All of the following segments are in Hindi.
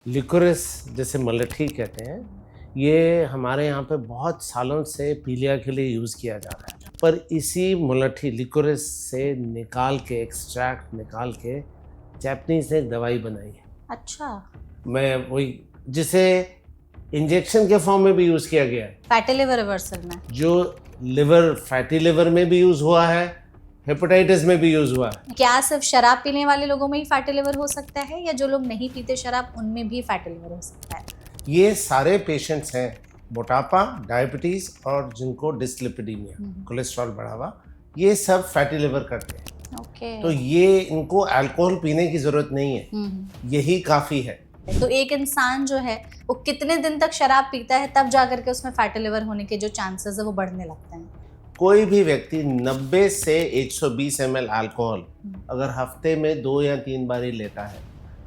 लिकोरिस जैसे मलठी कहते हैं, ये हमारे यहाँ पे बहुत सालों से पीलिया के लिए यूज़ किया जा रहा है। पर इसी मलठी लिकोरिस से निकाल के एक्सट्रैक्ट निकाल के जापानीज़ ने एक दवाई बनाई है। अच्छा, मैं वही जिसे इंजेक्शन के फॉर्म में भी यूज़ किया गया है, फैटी लिवर रिवर्सल में। जो लिवर फैटी लिवर में भी यूज़ हुआ है, हेपेटाइटिस में भी यूज़ हुआ है। क्या सिर्फ शराब पीने वाले लोगों में ही फैटी लिवर हो सकता है या जो लोग नहीं पीते शराब उनमें भी फैटी लिवर हो सकता है? ये सारे पेशेंट्स हैं, मोटापा, डायबिटीज़ और जिनको डिस्लिपिडीमिया, कोलेस्ट्रॉल बढ़ा हुआ, ये सब फैटी लिवर करते हैं। ओके। तो ये इनको अल्कोहल पीने की ज़रूरत नहीं है, यही काफ़ी है। तो एक इंसान जो है वो कितने दिन तक शराब पीता है तब जाकर के उसमें फैटी लिवर होने के जो चांसेस है वो बढ़ने लगते हैं? कोई भी व्यक्ति 90 से 120 ml अल्कोहल अगर हफ्ते में 2 या 3 बार ही लेता है,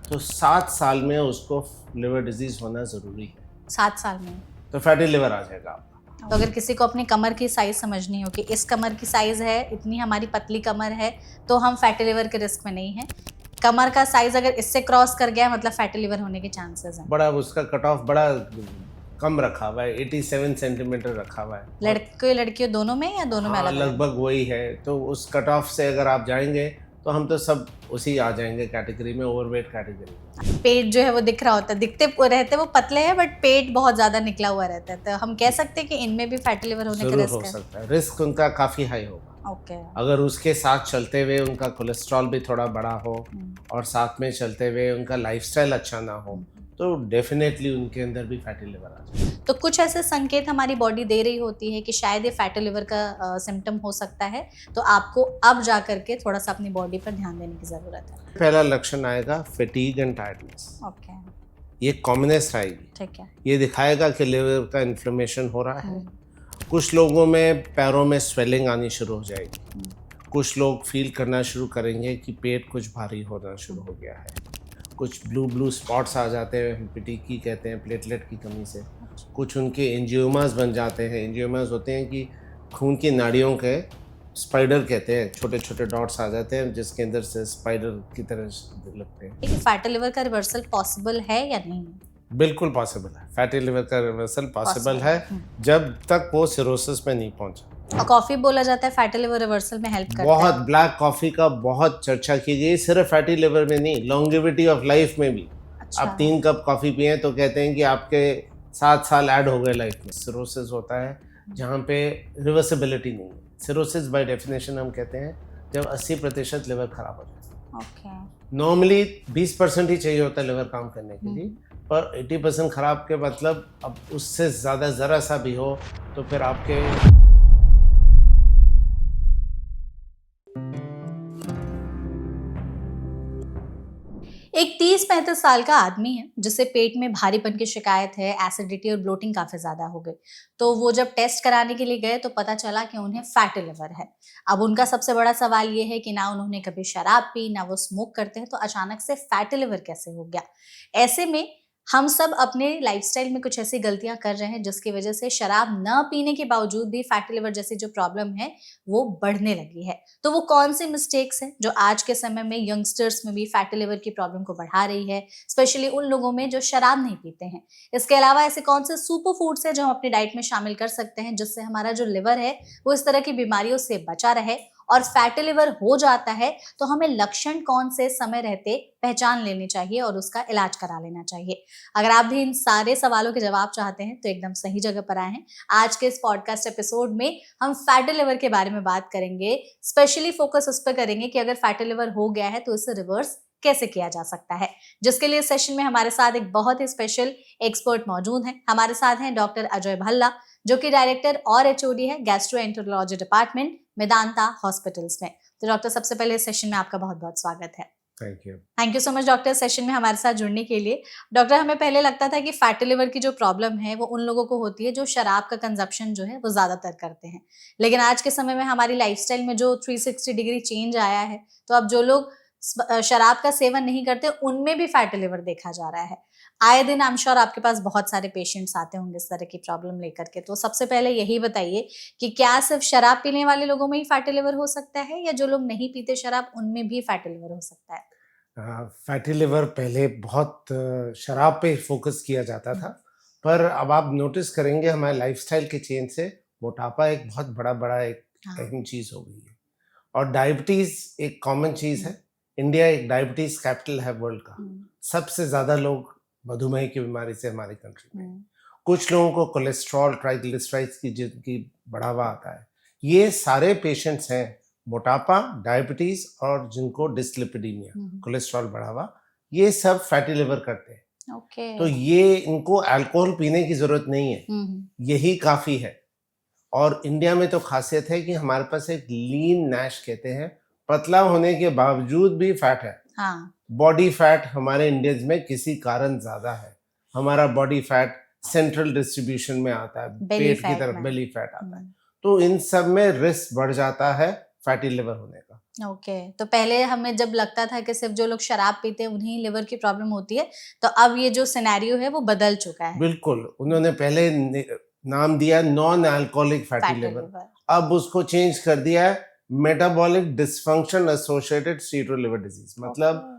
तो 7 साल में उसको लिवर डिजीज़ होना ज़रूरी है। 7 साल में? तो फैटी लिवर आ जाएगा आपका। तो अगर किसी को अपनी कमर की साइज समझनी हो कि इस कमर की साइज है, इतनी हमारी पतली कमर है, तो हम फैटी लिवर के रिस्क में नहीं है। कमर का साइज अगर इससे क्रॉस कर गया मतलब फैटी लिवर होने के चांसेस हैं। बड़ा उसका कट ऑफ बड़ा कम रखा हुआ है, 87 सेंटीमीटर रखा हुआ है। लड़के लड़कियों दोनों में या दोनों में हाँ, अलग अलग? लगभग वही है। तो उस कट ऑफ से अगर आप जाएंगे तो हम तो सब उसी आ जाएंगे कैटेगरी में, ओवरवेट कैटेगरी में। पेट जो है वो दिख रहा होता है, दिखते रहते वो पतले हैं बट पेट बहुत ज्यादा निकला हुआ रहता है, तो हम कह सकते हैं कि इनमें भी फैटी लिवर होने का जरूर रिस्क हो है। सकता है, रिस्क उनका काफ़ी हाई होगा। ओके। अगर उसके साथ चलते हुए उनका कोलेस्ट्रॉल भी थोड़ा बड़ा हो और साथ में चलते हुए उनका लाइफस्टाइल अच्छा ना हो, तो डेफिनेटली उनके अंदर भी फैटी लिवर आ जाए। तो कुछ ऐसे संकेत हमारी बॉडी दे रही होती है कि शायद ये फैटी लिवर का सिम्टम हो सकता है, तो आपको अब जा करके थोड़ा सा अपनी बॉडी पर ध्यान देने की ज़रूरत है। पहला लक्षण आएगा फैटीग एंड टायर्डनेस, ओके, ये कॉमनेस्ट आएगी। ठीक है। ये दिखाएगा कि लिवर का इन्फ्लेमेशन हो रहा है। कुछ लोगों में पैरों में स्वेलिंग आनी शुरू हो जाएगी। कुछ लोग फील करना शुरू करेंगे कि पेट कुछ भारी होना शुरू हो गया है। कुछ ब्लू स्पॉट्स आ जाते हैं, पिटिकी कहते हैं, प्लेटलेट की कमी से। कुछ उनके एंजियोमास बन जाते हैं। एंजियोमास होते हैं कि खून की नाड़ियों के स्पाइडर कहते हैं, छोटे छोटे डॉट्स आ जाते हैं जिसके अंदर से स्पाइडर की तरह लगते हैं। फैटी लिवर का रिवर्सल पॉसिबल है या नहीं? बिल्कुल पॉसिबल है, फैटी लिवर का रिवर्सल पॉसिबल है जब तक वो सिरोसिस में नहीं पहुंचा। और कॉफी बोला जाता है फैटी लिवर रिवर्सल में हेल्प करता बहुत है। ब्लैक कॉफ़ी का बहुत चर्चा की गई, सिर्फ फैटी लिवर में नहीं, लॉन्गेविटी ऑफ लाइफ में भी। अच्छा। आप 3 कप कॉफ़ी पिए तो कहते हैं कि आपके 7 साल ऐड हो गए लाइफ में। सिरोसिस होता है जहाँ पे रिवर्सिबिलिटी नहीं है। सिरोसिस बाय डेफिनेशन हम कहते हैं जब 80% लिवर खराब हो जाए। ओके। नॉर्मली 20% ही चाहिए होता है लिवर काम करने के लिए, पर 80% खराब के मतलब अब उससे ज़्यादा ज़रा सा भी हो तो फिर आपके एक 30-35 साल का आदमी है जिसे पेट में भारीपन की शिकायत है, एसिडिटी और ब्लोटिंग काफी ज्यादा हो गई। तो वो जब टेस्ट कराने के लिए गए तो पता चला कि उन्हें फैटी लिवर है। अब उनका सबसे बड़ा सवाल ये है कि ना उन्होंने कभी शराब पी, ना वो स्मोक करते हैं, तो अचानक से फैटी लिवर कैसे हो गया? ऐसे में हम सब अपने लाइफस्टाइल में कुछ ऐसी गलतियां कर रहे हैं जिसकी वजह से शराब न पीने के बावजूद भी फैटी लिवर जैसी जो प्रॉब्लम है वो बढ़ने लगी है। तो वो कौन सी मिस्टेक्स हैं जो आज के समय में यंगस्टर्स में भी फैटी लिवर की प्रॉब्लम को बढ़ा रही है, स्पेशली उन लोगों में जो शराब नहीं पीते हैं? इसके अलावा ऐसे कौन से सुपर फूड्स हैं जो हम अपनी डाइट में शामिल कर सकते हैं जिससे हमारा जो लिवर है वो इस तरह की बीमारियों से बचा रहे? और फैटी लिवर हो जाता है तो हमें लक्षण कौन से समय रहते पहचान लेनी चाहिए और उसका इलाज करा लेना चाहिए? अगर आप भी इन सारे सवालों के जवाब चाहते हैं तो एकदम सही जगह पर आए हैं। आज के इस पॉडकास्ट एपिसोड में हम फैटी लिवर के बारे में बात करेंगे। स्पेशली फोकस उस पर करेंगे कि अगर फैटी लिवर हो गया है तो इसे रिवर्स कैसे किया जा सकता है, जिसके लिए सेशन में हमारे साथ एक बहुत ही स्पेशल एक्सपर्ट मौजूद हैं। हमारे साथ हैं डॉक्टर अजय भल्ला, जो कि डायरेक्टर और एचओडी है गैस्ट्रोएंटेरोलॉजी डिपार्टमेंट मेदांता हॉस्पिटल्स में। तो डॉक्टर, सबसे पहले इस सेशन में आपका बहुत बहुत स्वागत है। Thank you so much doctor, session में हमारे साथ जुड़ने के लिए। डॉक्टर, हमें पहले लगता था कि फैटी लिवर की जो प्रॉब्लम है वो उन लोगों को होती है जो शराब का कंजप्शन जो है वो ज्यादातर करते हैं, लेकिन आज के समय में हमारी लाइफस्टाइल में जो 360 डिग्री चेंज आया है, तो अब जो लोग शराब का सेवन नहीं करते उनमें भी फैटी लिवर देखा जा रहा है। आए दिन आई एम श्योर आपके पास बहुत सारे पेशेंट्स आते होंगे इस तरह की प्रॉब्लम लेकर के। तो सबसे पहले यही बताइए कि क्या सिर्फ शराब पीने वाले लोगों में ही फैटी लिवर हो सकता है या जो लोग नहीं पीते शराब उनमें भी फैटी लिवर हो सकता है? फैटी लिवर पहले बहुत शराब पे फोकस किया जाता था, पर अब आप नोटिस करेंगे हमारे लाइफस्टाइल के चेंज से मोटापा एक बहुत बड़ा एक हाँ। अहम चीज हो गई है। और डायबिटीज एक कॉमन चीज है। इंडिया एक डायबिटीज कैपिटल है वर्ल्ड का। सबसे ज्यादा लोग मधुमेह की बीमारी से हमारी कंट्री में। कुछ लोगों को कोलेस्ट्रॉल, ट्राइग्लिसराइड्स की जिनकी बढ़ावा आता है। ये सारे पेशेंट्स हैं मोटापा, डायबिटीज और जिनको डिसलिपिडीमिया, कोलेस्ट्रॉल बढ़ावा, ये सब फैटी लिवर करते हैं। ओके। तो ये इनको अल्कोहल पीने की जरूरत नहीं है, यही काफी है। और इंडिया में तो खासियत है कि हमारे पास एक लीन नैश कहते हैं, पतला होने के बावजूद भी फैट है। हाँ। बॉडी फैट हमारे इंडियंस में किसी कारण ज्यादा है। हमारा बॉडी फैट सेंट्रल डिस्ट्रीब्यूशन में आता है, पेट की तरफ बेली फैट आता है। तो इन सब में रिस्क बढ़ जाता है फैटी लिवर होने का। ओके। तो पहले हमें जब लगता था कि सिर्फ जो लोग शराब पीते हैं उन्हीं लिवर की प्रॉब्लम होती है, तो अब ये जो सिनेरियो है वो बदल चुका है। बिल्कुल, उन्होंने पहले नाम दिया नॉन अल्कोहलिक फैटी लिवर, अब उसको चेंज कर दिया है metabolic dysfunction associated steato liver disease. मतलब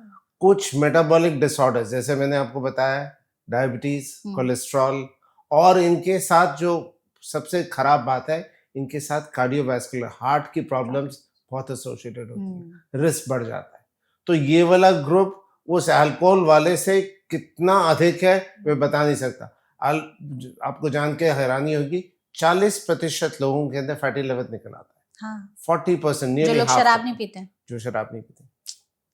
कुछ मेटाबॉलिक डिसऑर्डर, जैसे मैंने आपको बताया डायबिटीज, कोलेस्ट्रॉल, और इनके साथ जो सबसे खराब बात है, इनके साथ कार्डियोवैस्कुलर, हार्ट की प्रॉब्लम्स बहुत एसोसिएटेड होती है, रिस्क बढ़ जाता है। तो ये वाला ग्रुप उस अल्कोहल वाले से कितना अधिक है मैं बता नहीं सकता। आपको जान के हैरानी होगी, 40% लोगों के अंदर फैटी लिवर निकल आता है। हाँ। 40% जो लोग शराब नहीं पीते, जो शराब नहीं पीते।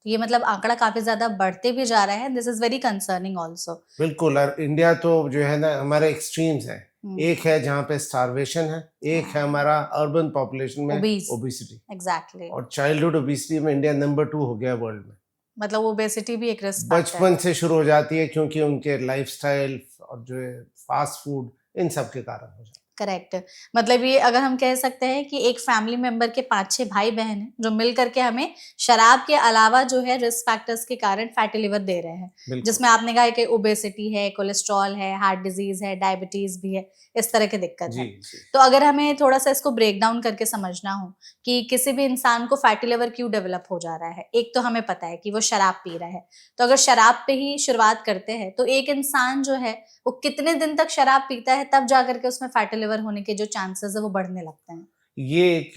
ये मतलब आंकड़ा काफी ज्यादा बढ़ते भी जा रहा है। This is very concerning also. बिल्कुल। और इंडिया तो जो है ना, हमारे एक्सट्रीम्स है। एक है जहाँ पे स्टारवेशन है, एक है हमारा अर्बन पॉपुलेशन में ओबेसिटी। एग्जैक्टली। और चाइल्डहुड ओबेसिटी में इंडिया नंबर 2 हो गया वर्ल्ड में। मतलब ओबेसिटी भी एक रिस्क बचपन से शुरू हो जाती है, क्योंकि उनके लाइफस्टाइल और जो है फास्ट फूड, इन सब के कारण हो जाता है। करेक्ट। मतलब ये अगर हम कह सकते हैं कि एक फैमिली मेंबर के 5-6 भाई बहन हैं जो मिल करके हमें शराब के अलावा जो है रिस्क फैक्टर्स के कारण फैटी लिवर दे रहे हैं, जिसमें आपने कहा कि ओबेसिटी है, कोलेस्ट्रॉल है, हार्ट डिजीज है, डायबिटीज भी है, इस तरह की दिक्कत है। तो अगर हमें थोड़ा सा इसको ब्रेक डाउन करके समझना हो कि किसी भी इंसान को फैटी लिवर क्यों डेवलप हो जा रहा है, एक तो हमें पता है कि वो शराब पी रहा है। तो अगर शराब पे ही शुरुआत करते हैं तो एक इंसान जो है वो कितने दिन तक शराब पीता है तब जाकर के उसमें फैटी लिवर होने के जो चांसेस है वो बढ़ने लगते हैं? ये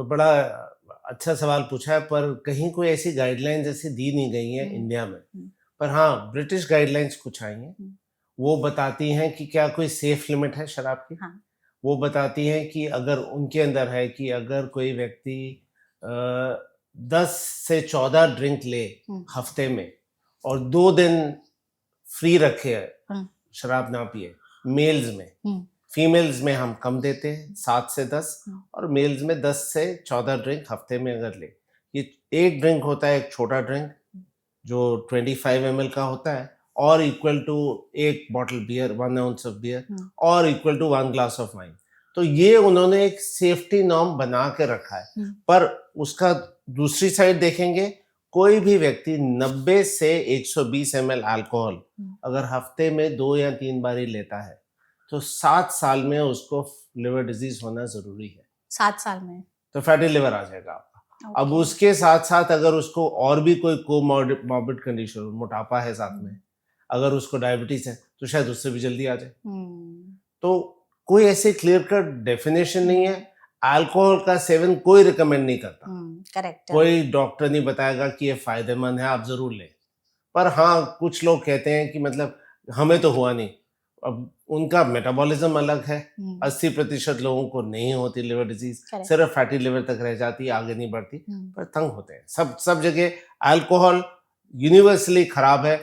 बड़ा अच्छा सवाल पूछा है, पर कहीं कोई ऐसी गाइडलाइंस ऐसी दी नहीं गई है इंडिया में। पर हाँ, ब्रिटिश गाइडलाइंस कुछ आई हैं। वो बताती हैं कि क्या कोई सेफ लिमिट है शराब की। हाँ। वो बताती हैं कि अगर उनके अंदर है कि अगर कोई व्यक्ति 10 से 14 ड्रिंक ले हफ्ते में और 2 दिन फ्री रखे शराब ना पिए, मेल्स में। फीमेल्स में हम कम देते हैं 7 से 10, और मेल्स में 10 से 14 ड्रिंक हफ्ते में अगर ले। ये एक ड्रिंक होता है, एक छोटा ड्रिंक जो 25 ml का होता है, और इक्वल टू एक bottle beer, 1 ounce of beer, और equal to 1 glass of wine. तो ये उन्होंने एक सेफ्टी नॉर्म बना के रखा है। पर उसका दूसरी साइड देखेंगे, कोई भी व्यक्ति 90 से 120 ml अल्कोहल अगर हफ्ते में 2 या 3 बार ही लेता है तो 7 साल में उसको लिवर डिजीज होना जरूरी है। 7 साल में तो फैटी लिवर आ जाएगा आपका। अब उसके साथ साथ अगर उसको और भी कोई कोमॉर्बिड कंडीशन, मोटापा है साथ में, अगर उसको डायबिटीज है तो शायद उससे भी जल्दी आ जाए। तो कोई ऐसे क्लियर कट डेफिनेशन नहीं है। अल्कोहल का सेवन कोई रिकमेंड नहीं करता। करेक्ट। कोई डॉक्टर नहीं बताएगा कि ये फायदेमंद है, आप जरूर लें। पर हाँ, कुछ लोग कहते हैं कि मतलब हमें तो हुआ नहीं। अब उनका मेटाबॉलिज्म अलग है। 80% लोगों को नहीं होती लिवर डिजीज, सिर्फ फैटी लिवर तक रह जाती है, आगे नहीं बढ़ती, पर तंग होते हैं। सब जगह अल्कोहल यूनिवर्सली खराब है,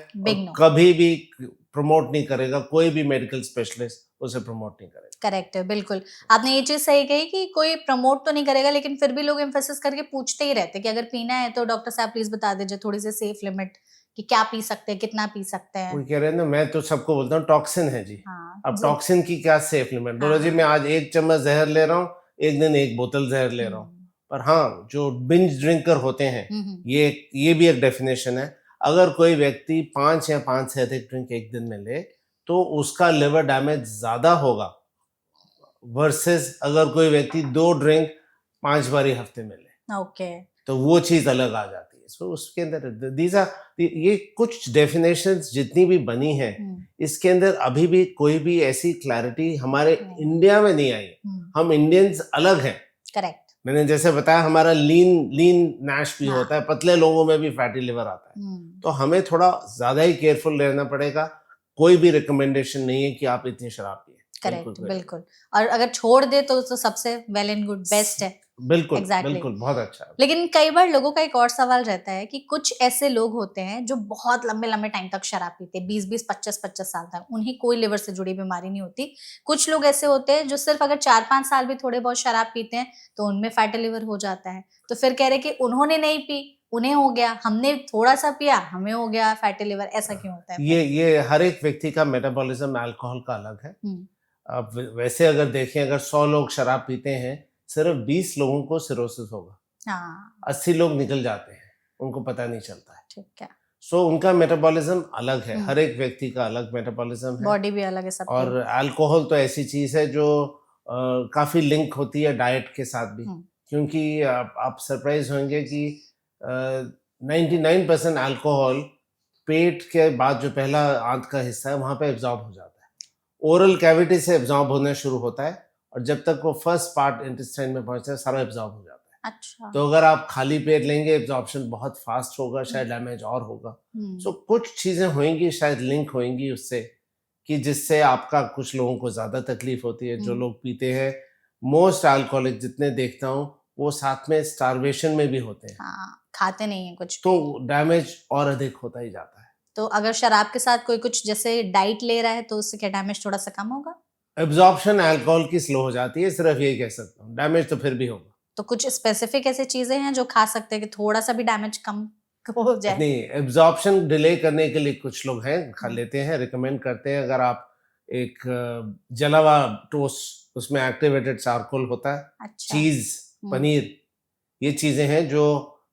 कभी भी प्रमोट नहीं करेगा, कोई भी मेडिकल स्पेशलिस्ट उसे प्रमोट नहीं करेगा। करेक्ट है, बिल्कुल। आपने ये चीज सही कही कि कोई प्रमोट तो नहीं करेगा, लेकिन फिर भी लोग एम्फेसिस करके पूछते ही रहते कि अगर पीना है तो डॉक्टर साहब प्लीज बता दीजिए थोड़ी सी सेफ लिमिट कि क्या पी सकते हैं, कितना पी सकते हैं। कोई कह रहे हैं ना, मैं तो सबको बोलता हूँ टॉक्सिन है जी। हाँ, अब टॉक्सिन की क्या सेफ लिमिट? बोलो जी मैं आज 1 चम्मच जहर ले रहा हूँ, एक दिन 1 बोतल जहर ले रहा हूँ। पर हाँ, जो बिंज ड्रिंकर होते हैं, ये भी एक डेफिनेशन है। अगर कोई व्यक्ति 5 या 5 से अधिक ड्रिंक एक दिन में ले तो उसका लिवर डैमेज ज्यादा होगा वर्सेस अगर कोई व्यक्ति 2 ड्रिंक 5 बार हफ्ते में ले। ओके। तो वो चीज अलग आ जाती है। सो उसके अंदर दीज आर, ये कुछ डेफिनेशंस जितनी भी बनी है इसके अंदर अभी भी कोई भी ऐसी क्लैरिटी हमारे इंडिया में नहीं आई। हम इंडियंस अलग हैं। करेक्ट। मैंने जैसे बताया हमारा लीन नैश भी हाँ। होता है, पतले लोगों में भी फैटी लिवर आता है। तो हमें थोड़ा ज्यादा ही केयरफुल रहना पड़ेगा। कोई भी रिकमेंडेशन नहीं है कि आप इतनी शराब पिए। करेक्ट, बिल्कुल। और अगर छोड़ दे तो सबसे वेल एंड गुड, बेस्ट है। बिल्कुल Exactly. बिल्कुल, बहुत अच्छा है। लेकिन कई बार लोगों का एक और सवाल रहता है कि कुछ ऐसे लोग होते हैं जो बहुत लंबे लंबे टाइम तक शराब पीते हैं, 20-20, 25-25 साल तक, उन्हें कोई लिवर से जुड़ी बीमारी नहीं होती। कुछ लोग ऐसे होते हैं जो सिर्फ अगर 4-5 साल भी थोड़े बहुत शराब पीते हैं तो उनमें फैटी लिवर हो जाता है। तो फिर कह रहे कि उन्होंने नहीं पी, उन्हें हो गया, हमने थोड़ा सा पिया, हमें हो गया फैटी लिवर, ऐसा क्यों होता है? ये हर एक व्यक्ति का मेटाबॉलिज्म अल्कोहल का अलग है। अब वैसे अगर देखें, अगर 100 लोग शराब पीते हैं, सिर्फ 20 लोगों को सिरोसिस होगा। हाँ। 80 लोग निकल जाते हैं, उनको पता नहीं चलता है। ठीक है। सो उनका मेटाबॉलिज्म अलग है। हर एक व्यक्ति का अलग मेटाबॉलिज्म है। बॉडी भी अलग है सबकी। और अल्कोहल तो ऐसी चीज है जो काफी लिंक होती है डाइट के साथ भी। क्योंकि आप सरप्राइज होंगे कि 99% अल्कोहल पेट के बाद जो पहला आंत का हिस्सा है वहां पे एब्जॉर्ब हो जाता है। ओरल कैविटी से एब्जॉर्ब होना शुरू होता है और जब तक वो फर्स्ट पार्ट इंटेस्टाइन में पहुंचता है सारा एब्जॉर्ब हो जाता है। अच्छा। तो अगर आप खाली पेट लेंगे एब्जॉर्प्शन बहुत फास्ट होगा, शायद डैमेज और होगा। सो कुछ चीजें होंगी, शायद लिंक होंगी उससे, कि जिससे आपका, कुछ लोगों को ज्यादा तकलीफ होती है। जो लोग पीते हैं, मोस्ट अल्कोहलिक जितने देखता हूँ वो साथ में स्टारवेशन में भी होते हैं। हाँ, खाते नहीं है कुछ, तो डैमेज और अधिक होता ही जाता है। तो अगर शराब के साथ कोई कुछ जैसे डाइट ले रहा है तो उससे क्या डैमेज थोड़ा सा कम होगा? एब्जॉर्प्शन अल्कोहल की स्लो हो जाती है, सिर्फ यही कह सकता हूँ। डैमेज तो फिर भी होगा। तो कुछ स्पेसिफिक ऐसी चीजें हैं जो खा सकते हैं कि थोड़ा सा भी डैमेज कम हो जाए? नहीं, एब्जॉर्प्शन डिले करने के लिए कुछ लोग हैं, खा लेते हैं, रिकमेंड करते हैं। अगर आप एक जला हुआ टोस्ट, उसमें एक्टिवेटेड चारकोल होता है, अच्छा। चीज, पनीर, ये चीजें हैं जो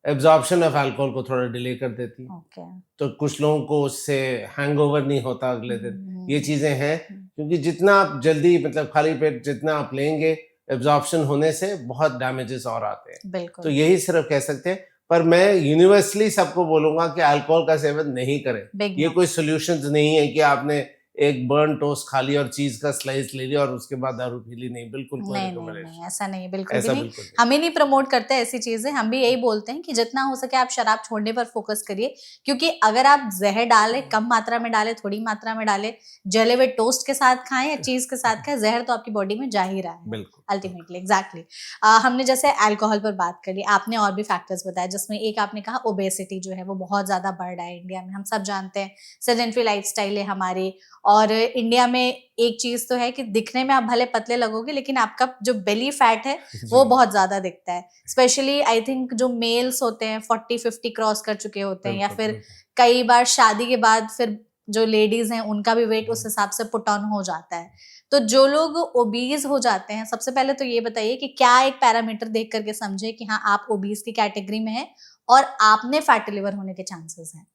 एब्जॉर्प्शन ऑफ अल्कोहल को थोड़ा डिले कर देती है। ओके। तो कुछ लोगों को उससे हैंगओवर नहीं होता अगले दिन। ये चीजें हैं, क्योंकि जितना आप जल्दी, मतलब खाली पेट जितना आप लेंगे, एब्जॉर्प्शन होने से बहुत डैमेजेस और आते हैं। बिल्कुल। तो यही सिर्फ कह सकते हैं। पर मैं यूनिवर्सली सबको बोलूंगा कि अल्कोहल का सेवन नहीं करें। ये कोई सोल्यूशन नहीं है कि आपने एक बर्न टोस्ट खा लिया और चीज का स्लाइस ले लिया और उसके बाद दारू पी ली। नहीं, बिल्कुल कोई नहीं, ऐसा नहीं, बिल्कुल भी ऐसा नहीं। बिल्कुल नहीं। हम ही नहीं प्रमोट करते ऐसी चीजें। हम भी यही बोलते हैं कि जितना हो सके आप शराब छोड़ने पर फोकस करिए, क्योंकि अगर आप जहर डालें, कम मात्रा में डालें, थोड़ी मात्रा में डालें, जले हुए टोस्ट के साथ खाएं या चीज के साथ खाएं, जहर तो आपकी बॉडी में जा ही रहा है अल्टीमेटली। एग्जैक्टली। हमने जैसे अल्कोहल पर बात करी, आपने और भी फैक्टर्स बताए, जिसमें एक आपने कहा ओबेसिटी जो है वो बहुत ज्यादा बढ़ रहा है इंडिया में। हम सब जानते हैं सेडेंटरी लाइफस्टाइल है हमारी, और इंडिया में एक चीज तो है कि दिखने में आप भले पतले लगोगे लेकिन आपका जो बेली फैट है वो बहुत ज्यादा दिखता है। स्पेशली आई थिंक जो मेल्स होते हैं 40-50 क्रॉस कर चुके होते हैं, या फिर कई बार शादी के बाद फिर जो लेडीज हैं उनका भी वेट उस हिसाब से पुट ऑन हो जाता है। तो जो लोग ओबीज हो जाते हैं, सबसे पहले तो ये बताइए कि क्या एक पैरामीटर देख करके समझे कि हाँ आप ओबीज की कैटेगरी में हैं और आपने फैटी लिवर होने के चांसेस हैं?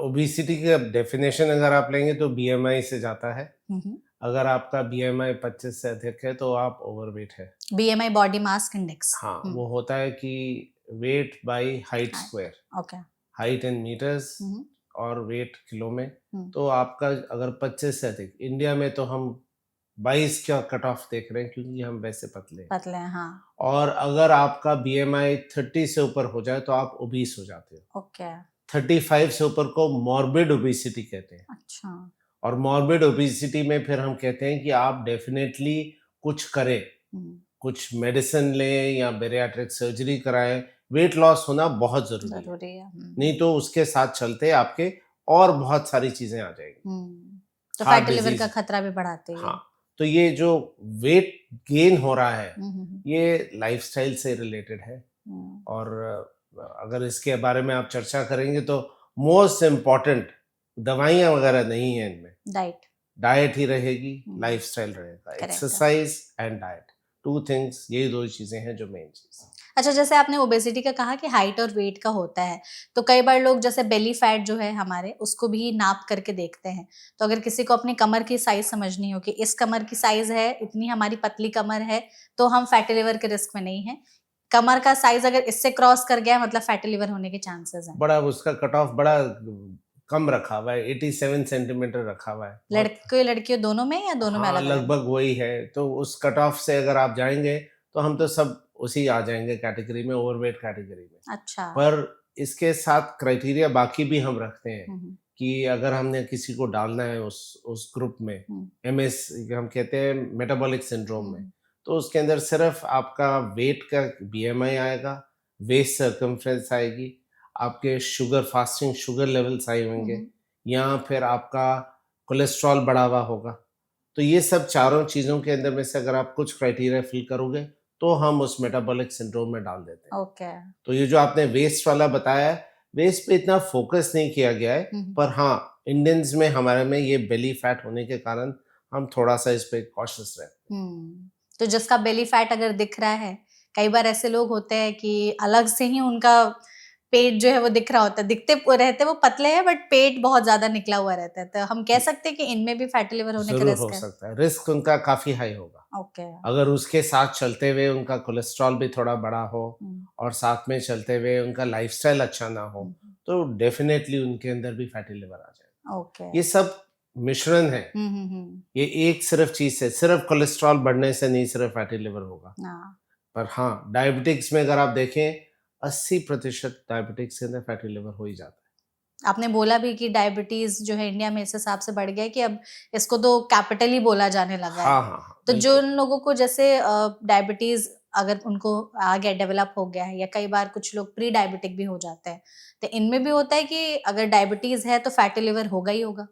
ओबेसिटी का डेफिनेशन अगर आप लेंगे तो बीएमआई से जाता है। अगर आपका बीएमआई 25 से अधिक है तो आप ओवरवेट है। BMI body mass index. हाँ, वो होता है कि weight by height square. Okay. Height in metres और वेट किलो में। तो आपका अगर 25 से अधिक, इंडिया में तो हम 22 का कट ऑफ देख रहे हैं क्योंकि हम वैसे पतले हैं। हाँ। और अगर आपका बीएमआई 30 से ऊपर हो जाए तो आप ओबीस हो जाते हो। ओके। 35 से ऊपर को मॉर्बिड ओबेसिटी कहते हैं। अच्छा। और मॉर्बिड ओबेसिटी में फिर हम कहते हैं कि आप डेफिनेटली कुछ करें, कुछ मेडिसिन लें या बेरियाट्रिक सर्जरी कराएं। वेट लॉस होना बहुत जरूरी है। नहीं तो उसके साथ चलते आपके और बहुत सारी चीजें आ जाएगी। तो फैटी लिवर का खतरा भी बढ़ाते हैं। हाँ, तो ये जो वेट गेन हो रहा है ये लाइफस्टाइल से रिलेटेड है। और अगर इसके बारे में आप चर्चा करेंगे तो मोस्ट इम्पॉर्टेंट दवाइयां वगैरह नहीं है इनमें। डाइट ही रहेगी, लाइफस्टाइल रहेगा। एक्सरसाइज एंड डाइट, 2 थिंग्स, यही 2 चीजें हैं जो मेन चीज। अच्छा, जैसे आपने ओबेसिटी का कहा कि हाइट और वेट का होता है, तो कई बार लोग जैसे बेली फैट जो है हमारे, उसको भी नाप करके देखते हैं। तो अगर किसी को अपनी कमर की साइज समझनी हो कि इस कमर की साइज है, इतनी हमारी पतली कमर है, तो हम फैटी लिवर के रिस्क में नहीं है। कमर का साइज अगर इससे क्रॉस कर गया मतलब फैटी लिवर होने के चांसेस हैं। बड़ा उसका कट ऑफ बड़ा कम रखा हुआ है, 87 सेंटीमीटर रखा हुआ है। लड़के लड़कियों दोनों में या दोनों में हाँ, अलग अलग? लगभग वही है। तो उस कट ऑफ से अगर आप जाएंगे तो हम तो सब उसी आ जाएंगे कैटेगरी में, ओवरवेट कैटेगरी में। अच्छा। पर इसके साथ क्राइटेरिया बाकी भी हम रखते हैं हम्म, कि अगर हमने किसी को डालना है उस ग्रुप में, एमएस हम कहते हैं मेटाबॉलिक सिंड्रोम में, तो उसके अंदर सिर्फ आपका वेट का बीएमआई आएगा, वेस्ट सर्कमफ्रेंस आएगी, आपके शुगर फास्टिंग शुगर लेवल्स आए होंगे, या फिर आपका कोलेस्ट्रॉल बढ़ा हुआ होगा। तो ये सब चारों चीज़ों के अंदर में से अगर आप कुछ क्राइटेरिया फिल करोगे तो हम उस मेटाबॉलिक सिंड्रोम में डाल देते हैं। ओके। तो ये जो आपने वेस्ट वाला बताया है, वेस्ट पे इतना फोकस नहीं किया गया है, पर हाँ इंडियंस में हमारे में ये बेली फैट होने के कारण हम थोड़ा सा इस पे कॉशियस रहते हैं। तो जिसका बेली फैट अगर दिख रहा है, कई बार ऐसे लोग होते हैं कि अलग से ही उनका पेट जो है वो दिख रहा होता है, दिखते रहते वो पतले हैं बट पेट बहुत ज्यादा निकला हुआ रहता है, तो हम कह सकते हैं कि इनमें भी फैटी लिवर होने का जरूर रिस्क हो है? सकता है, रिस्क उनका काफी हाई होगा। ओके। अगर उसके साथ चलते हुए उनका कोलेस्ट्रॉल भी थोड़ा बड़ा हो और साथ में चलते हुए उनका लाइफस्टाइल अच्छा ना हो, तो डेफिनेटली उनके अंदर भी फैटी लिवर आ जाएगा। ओके। ये सब मिश्रण है। ये एक सिर्फ चीज से, सिर्फ कोलेस्ट्रॉल बढ़ने से नहीं सिर्फ फैटी लिवर होगा। पर हाँ, डायबिटिक्स में अगर आप देखें 80% डायबिटिक्स के अंदर फैटी लिवर हो ही जाता है। आपने बोला भी कि डायबिटीज जो है इंडिया में इस हिसाब से बढ़ गया है कि अब इसको तो कैपिटल ही बोला जाने लगा है। हाँ हाँ हाँ, तो जो लोगों को जैसे डायबिटीज अगर उनको आ गया, डेवलप हो गया है, या कई बार कुछ लोग प्री डायबिटिक भी हो जाते हैं, तो इनमें भी होता है कि अगर डायबिटीज है तो फैटी लिवर होगा ही होगा?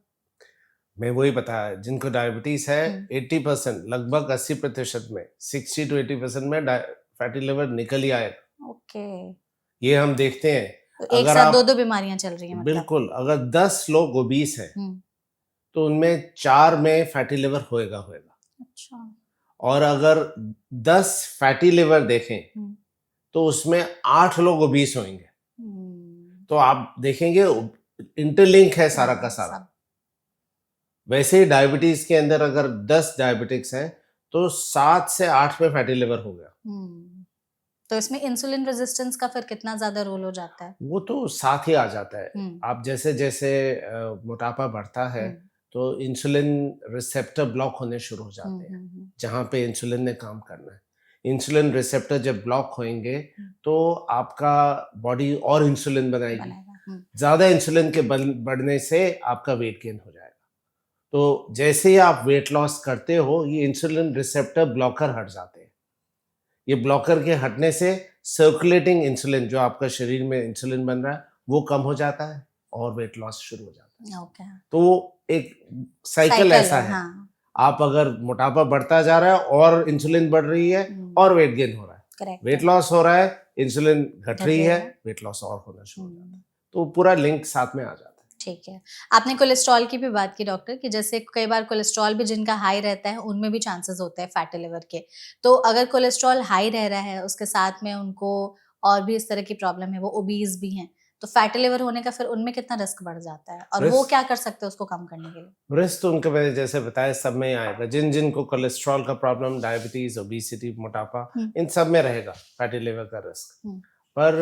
मैं वही बताया, जिनको डायबिटीज है 80% लगभग 80% में 60 to 80% में फैटी लिवर निकल ही आएगा। ओके। ये हम देखते हैं। तो एक अगर साथ आप दो बीमारियां चल रही हैं मतलब? बिल्कुल, अगर 10 लोग ओबीस हैं तो उनमें 4 में फैटी लिवर होएगा। अच्छा। और अगर 10 फैटी लिवर देखें तो उसमें 8 लोग ओबीस होंगे। तो आप देखेंगे इंटरलिंक है सारा का सारा। वैसे ही डायबिटीज के अंदर अगर 10 डायबिटिक्स हैं तो 7 से 8 में फैटी लिवर हो गया। तो इसमें इंसुलिन रेजिस्टेंस का फिर कितना ज्यादा रोल हो जाता है? वो तो साथ ही आ जाता है। आप जैसे जैसे मोटापा बढ़ता है तो इंसुलिन रिसेप्टर ब्लॉक होने शुरू हो जाते हैं, जहाँ पे इंसुलिन ने काम करना है। इंसुलिन रिसेप्टर जब ब्लॉक होंगे तो आपका बॉडी और इंसुलिन बनाएगी। ज्यादा इंसुलिन के बढ़ने से आपका वेट गेन हो जाएगा। तो जैसे ही आप वेट लॉस करते हो, ये इंसुलिन रिसेप्टर ब्लॉकर हट जाते हैं। ये ब्लॉकर के हटने से सर्कुलेटिंग इंसुलिन, जो आपका शरीर में इंसुलिन बन रहा है, वो कम हो जाता है और वेट लॉस शुरू हो जाता है। ओके। तो एक साइकिल ऐसा है। हाँ। आप अगर मोटापा बढ़ता जा रहा है और इंसुलिन बढ़ रही है और वेट गेन हो रहा है, वेट लॉस हो रहा है, इंसुलिन घट रही है, वेट लॉस और होना शुरू हो जाता है। तो पूरा लिंक साथ में आ जाता है। ठीक है। आपने कोलेस्ट्रॉल की भी बात की डॉक्टर, कि जैसे कई बार कोलेस्ट्रॉल भी जिनका हाई रहता है उनमें भी चांसेस होते हैं फैटी लिवर के। तो अगर कोलेस्ट्रॉल हाई रह रहा है, उसके साथ में उनको और भी इस तरह की प्रॉब्लम है, वो ओबीज भी हैं, तो फैटी लिवर होने का फिर उनमें कितना रिस्क बढ़ जाता है और वो क्या कर सकते हैं उसको कम करने के लिए? रिस्क तो उनके मैंने जैसे बताया सब में आएगा। जिनको कोलेस्ट्रॉल का प्रॉब्लम, डायबिटीज, ओबेसिटी, मोटापा, इन सब में रहेगा फैटी लिवर का रिस्क। पर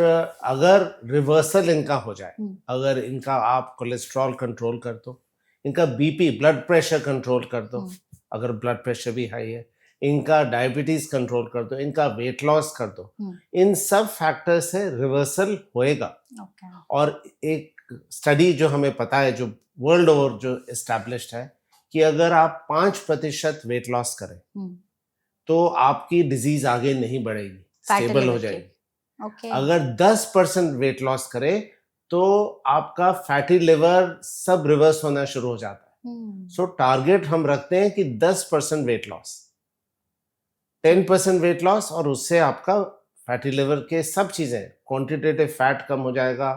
अगर रिवर्सल इनका हो जाए, अगर इनका आप कोलेस्ट्रॉल कंट्रोल कर दो, इनका बीपी ब्लड प्रेशर कंट्रोल कर दो, अगर ब्लड प्रेशर भी हाई है, इनका डायबिटीज कंट्रोल कर दो, इनका वेट लॉस कर दो, इन सब फैक्टर से रिवर्सल होएगा। और एक स्टडी जो हमें पता है, जो वर्ल्ड ओवर जो एस्टैब्लिश्ड है, कि अगर आप 5% वेट लॉस करें तो आपकी डिजीज आगे नहीं बढ़ेगी, स्टेबल हो जाएगी। अगर 10% वेट लॉस करे तो आपका फैटी लिवर सब रिवर्स होना शुरू हो जाता है। सो टारगेट हम रखते हैं कि 10% वेट लॉस, 10% वेट लॉस, और उससे आपका फैटी लिवर के सब चीजें, क्वांटिटेटिव फैट कम हो जाएगा,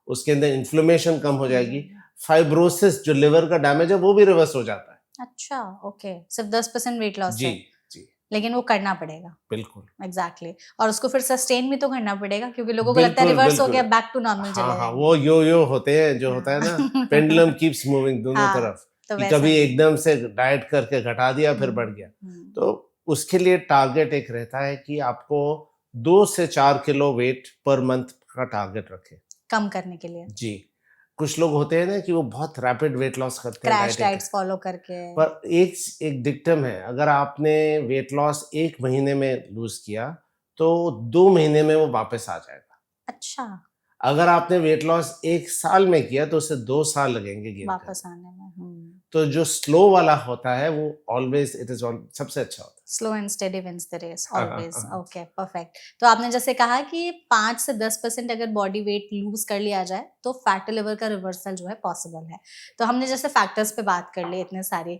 उसके अंदर इन्फ्लेमेशन कम हो जाएगी, फाइब्रोसिस जो लिवर का डैमेज है वो भी रिवर्स हो जाता है। अच्छा, ओके। सिर्फ 10% वेट लॉस जी जी, लेकिन वो करना पड़ेगा। बिल्कुल, एग्जैक्टली। और उसको फिर सस्टेन भी तो करना पड़ेगा, क्योंकि लोगों को लगता है रिवर्स हो गया, बैक टू नॉर्मल चले जाएंगे। हाँ, वो यो होते हैं, जो होता है ना, पेंडुलम कीप्स मूविंग दोनों तरफ, कि कभी एकदम से डाइट करके घटा दिया फिर बढ़ गया। तो उसके लिए टारगेट एक रहता है कि आपको 2 से 4 किलो वेट पर मंथ का टारगेट रखें। कम करने के लिए जी। कुछ लोग होते हैं ना कि वो बहुत रैपिड वेट लॉस करते हैं क्रैश डाइटिंग डाइट्स फॉलो करके। पर एक डिक्टम है, अगर आपने वेट लॉस 1 महीने में लूज़ किया, तो 2 महीने में वो वापस आ जाएगा। अच्छा, अगर आपने वेट लॉस 1 साल में किया, तो उसे 2 साल लगेंगे गेन करने वापस में। आने में। तो जो स्लो वाला होता है, वो ऑलवेज़ इट इज़ ऑल सबसे अच्छा होता है। Slow and steady wins the race हाँ, हाँ, ऑलवेज। हाँ। Okay, perfect. तो आपने जैसे कहा कि 5 से 10% अगर बॉडी वेट लूज कर लिया जाए तो फैटी लिवर का रिवर्सल जो है पॉसिबल है। तो हमने जैसे फैक्टर्स पे बात कर ली इतने सारे।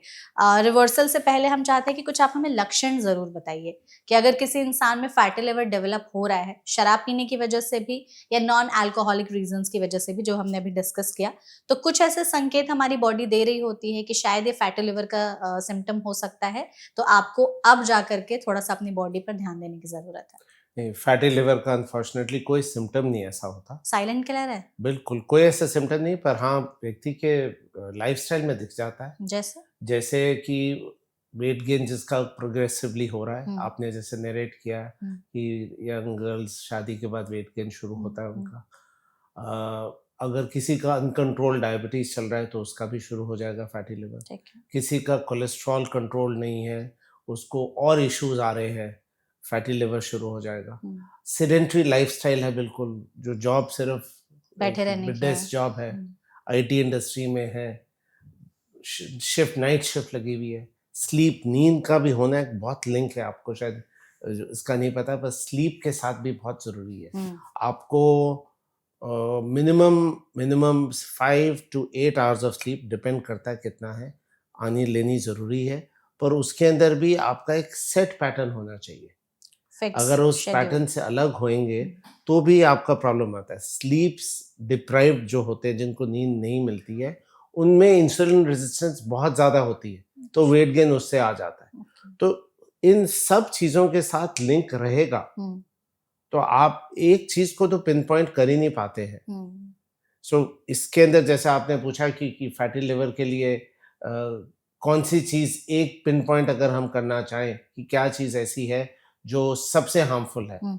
रिवर्सल से पहले हम चाहते हैं कि कुछ आप हमें लक्षण जरूर बताइए कि अगर किसी इंसान में फैटी लिवर डेवलप हो रहा है शराब पीने की वजह से भी या नॉन अल्कोहलिक रीजंस की वजह से भी, जो हमने अभी डिस्कस किया, तो कुछ ऐसे संकेत हमारी बॉडी दे रही होती है कि शायद ये फैटी लिवर का सिम्टम हो सकता है, तो आपको अब जा करके थोड़ा-सा अपनी बॉडी पर ध्यान देने की ज़रूरत है। नहीं, फैटी लिवर का अनफॉर्चुनेटली कोई सिम्पटम नहीं ऐसा होता। साइलेंट किलर है? बिल्कुल, कोई ऐसा सिम्पटम नहीं, पर हाँ, व्यक्ति के लाइफ़स्टाइल में दिख जाता है। जैसे? जैसे कि वेट गेन जिसका प्रोग्रेसिवली हो रहा है, हुँ, आपने जैसे नरेट किया है हुँ, कि यंग गर्ल्स शादी के बाद वेट गेन शुरू हुँ, होता है हुँ, उनका। अगर किसी का अनकंट्रोल डायबिटीज़ चल रहा है, तो उसका भी शुरू हो जाएगा फैटी लिवर। ठीक है। किसी का कोलेस्ट्रॉल कंट्रोल नहीं है, उसको और इश्यूज़ आ रहे हैं, फैटी लिवर शुरू हो जाएगा। हुँ, सेडेंटरी लाइफ़स्टाइल है बिल्कुल, जो जॉब सिर्फ़ बैठे रहने एक की है। डेस्क जॉब है, हुँ, आईटी इंडस्ट्री में है, शिफ्ट नाइट शिफ्ट लगी हुई है। स्लीप नींद का भी होना एक बहुत लिंक है, आपको शायद इसका नहीं पता, पर स्लीप के साथ भी बहुत ज़रूरी है। हुँ, आपको minimum minimum 5 to 8 hours of sleep depend करता है कितना है, आनी लेनी ज़रूरी है, पर उसके अंदर भी आपका एक सेट पैटर्न होना चाहिए। फिक्स अगर उस शेड्यूल। पैटर्न से अलग होएँगे, हुँ, तो भी आपका प्रॉब्लम आता है। स्लीप्स डिप्राइव्ड जो होते हैं, जिनको नींद नहीं मिलती है, उनमें इंसुलिन रेजिस्टेंस बहुत ज़्यादा होती है, तो वेट गेन उससे आ जाता है। ओके। तो इन सब चीज़ों के साथ लिंक रहेगा, हुँ, तो आप एक चीज़ को तो पिन पॉइंट कर ही नहीं पाते हैं। हुँ, सो इसके अंदर जैसे आपने पूछा कि फैटी लिवर के लिए कौन-सी चीज़ एक पिन पॉइंट अगर हम करना चाहें कि क्या चीज़ ऐसी है जो सबसे हार्मफुल है? हुँ,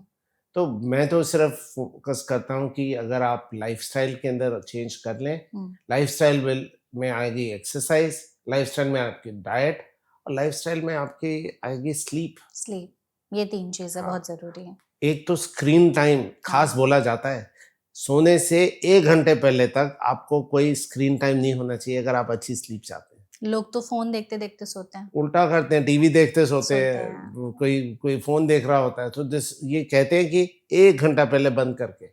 तो मैं तो सिर्फ फ़ोकस करता हूँ कि अगर आप लाइफ़स्टाइल के अंदर चेंज कर लें, हुँ, लाइफ़स्टाइल में आएगी एक्सरसाइज़, लाइफ़स्टाइल में आपकी डाइट और लाइफ़स्टाइल में आपकी आएगी स्लीप। स्लीप। ये 3 चीज़ें हाँ, बहुत ज़रूरी हैं। एक तो स्क्रीन टाइम ख़ास हाँ, बोला जाता है, सोने से 1 घंटे पहले तक आपको कोई स्क्रीन टाइम नहीं होना चाहिए अगर आप अच्छी स्लीप चाहते हैं। लोग तो फ़ोन देखते-देखते सोते हैं। उल्टा करते हैं, टीवी देखते सोते सोते हैं, हैं। कोई कोई फ़ोन देख रहा होता है, तो ये कहते हैं कि 1 घंटा पहले बंद करके,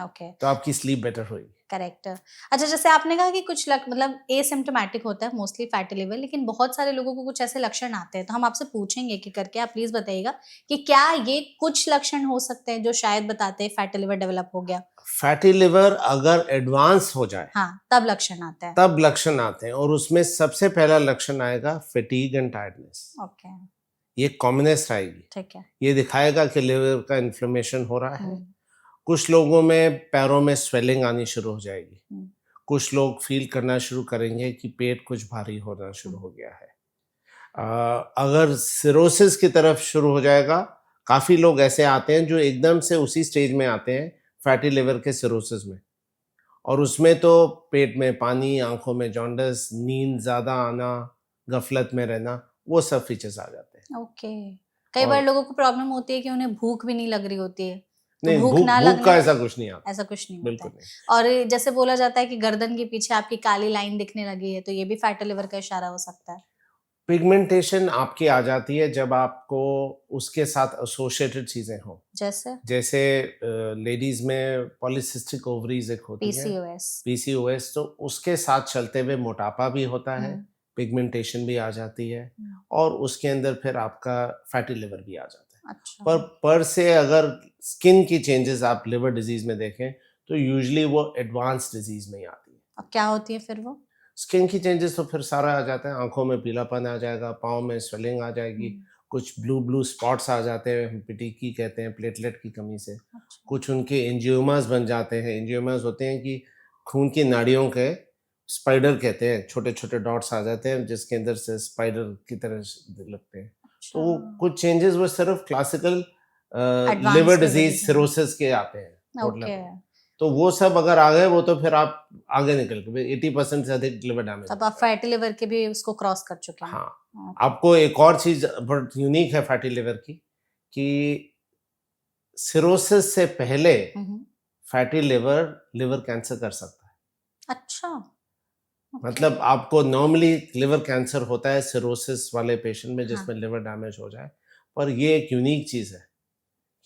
ओके। तो आपकी स्लीप बेटर होएगी। करेक्ट। अच्छा, जैसे आपने कहा कि कुछ मतलब एसिम्प्टोमेटिक होता है मोस्टली फैटी लिवर, लेकिन बहुत सारे लोगों को कुछ ऐसे लक्षण आते हैं, तो हम आपसे पूछेंगे कि करके आप प्लीज बताइएगा कि क्या ये कुछ लक्षण हो सकते हैं जो शायद बताते हैं फैटी लिवर डेवलप हो गया। फैटी लिवर अगर एडवांस हो जाए, हाँ, तब लक्षण आता है। तब लक्षण आते हैं और उसमें सबसे पहला लक्षण आएगा फटीग एंड टायर्डनेस। ओके। ये कॉमनेस्ट आएगी। ठीक है। ये दिखाएगा कि लिवर का इन्फ्लेमेशन हो रहा है। हम्म, कुछ लोगों में पैरों में स्वेलिंग आनी शुरू हो जाएगी। हम्म, कुछ लोग फील करना शुरू करेंगे कि पेट कुछ भारी होना शुरू हम्म, हो गया है। अगर सिरोसिस की तरफ शुरू हो जाएगा, काफ़ी लोग ऐसे आते हैं जो एकदम से उसी स्टेज में आते हैं फैटी लिवर के सिरोसिस में, और उसमें तो पेट में पानी, आँखों में जॉन्डिस, नींद ज़्यादा आना, गफ़लत में रहना, वो सब फीचर्स आ जाते हैं। ओके। कई बार और लोगों को प्रॉब्लम होती है कि उन्हें भूख भी नहीं लग रही होती है, तो नहीं, भूख भूख ना भूख का लगने, ऐसा कुछ नहीं आता, ऐसा कुछ नहीं होता बिल्कुल है। नहीं। और जैसे बोला जाता है कि गर्दन के पीछे आपकी काली लाइन दिखने लगी है, तो ये भी फैटी लिवर का इशारा हो सकता है। पिगमेंटेशन आपकी आ जाती है जब आपको उसके साथ एसोसिएटेड चीज़ें हों। जैसे जैसे लेडीज़ में पॉलीसिस्टिक ओवरीज़ एक होती है, पीसीओएस। पीसीओएस, तो उसके साथ चलते हुए मोटापा भी होता है, हुँ, पिगमेंटेशन भी आ जाती है हुँ, और उसके अंदर फिर आपका फैटी लिवर भी आ जाता है। अच्छा। पर से अगर स्किन की चेंजेस आप लिवर डिज़ीज़ में देखें, तो यूजुअली वो एडवांस डिज़ीज़ में ही आती है। अब क्या होती है फिर वो? स्किन की चेंजेस तो फिर सारा आ जाता है, आँखों में पीलापन आ जाएगा, पाँव में स्वेलिंग आ हुँ, जाएगी, कुछ ब्लू ब्लू स्पॉट्स आ जाते हैं, हम पिटीकी कहते हैं प्लेटलेट की कमी से। अच्छा, कुछ उनके एंजियोमास बन जाते हैं, एंजियोमास होते हैं कि खून की नाड़ियों के स्पाइडर कहते हैं, छोटे-छोटे डॉट्स आ जाते हैं जिसके अंदर से स्पाइडर की तरह लगते हैं। अच्छा। तो कुछ चेंजेस वो सिर्फ classical Advanced liver liver disease disease. Cirrhosis के आते हैं थोड़े ओके, लेवल। तो वो सब अगर आ गए वो तो फिर आप आगे निकल गए, 80% से अधिक लिवर डैमेज। तब आप फैटी लिवर के भी उसको क्रॉस कर चुके हैं। हाँ, ओके। आपको एक और चीज बहुत यूनिक है फैटी लिवर की, कि सिरोसिस से पहले हम्म, फैटी लिवर लिवर कैंसर कर सकता है। अच्छा, ओके। मतलब आपको नॉर्मली लिवर कैंसर होता है सिरोसिस वाले पेशेंट में हाँ, जिसमें लिवर डैमेज हो जाए, पर ये एक यूनिक चीज है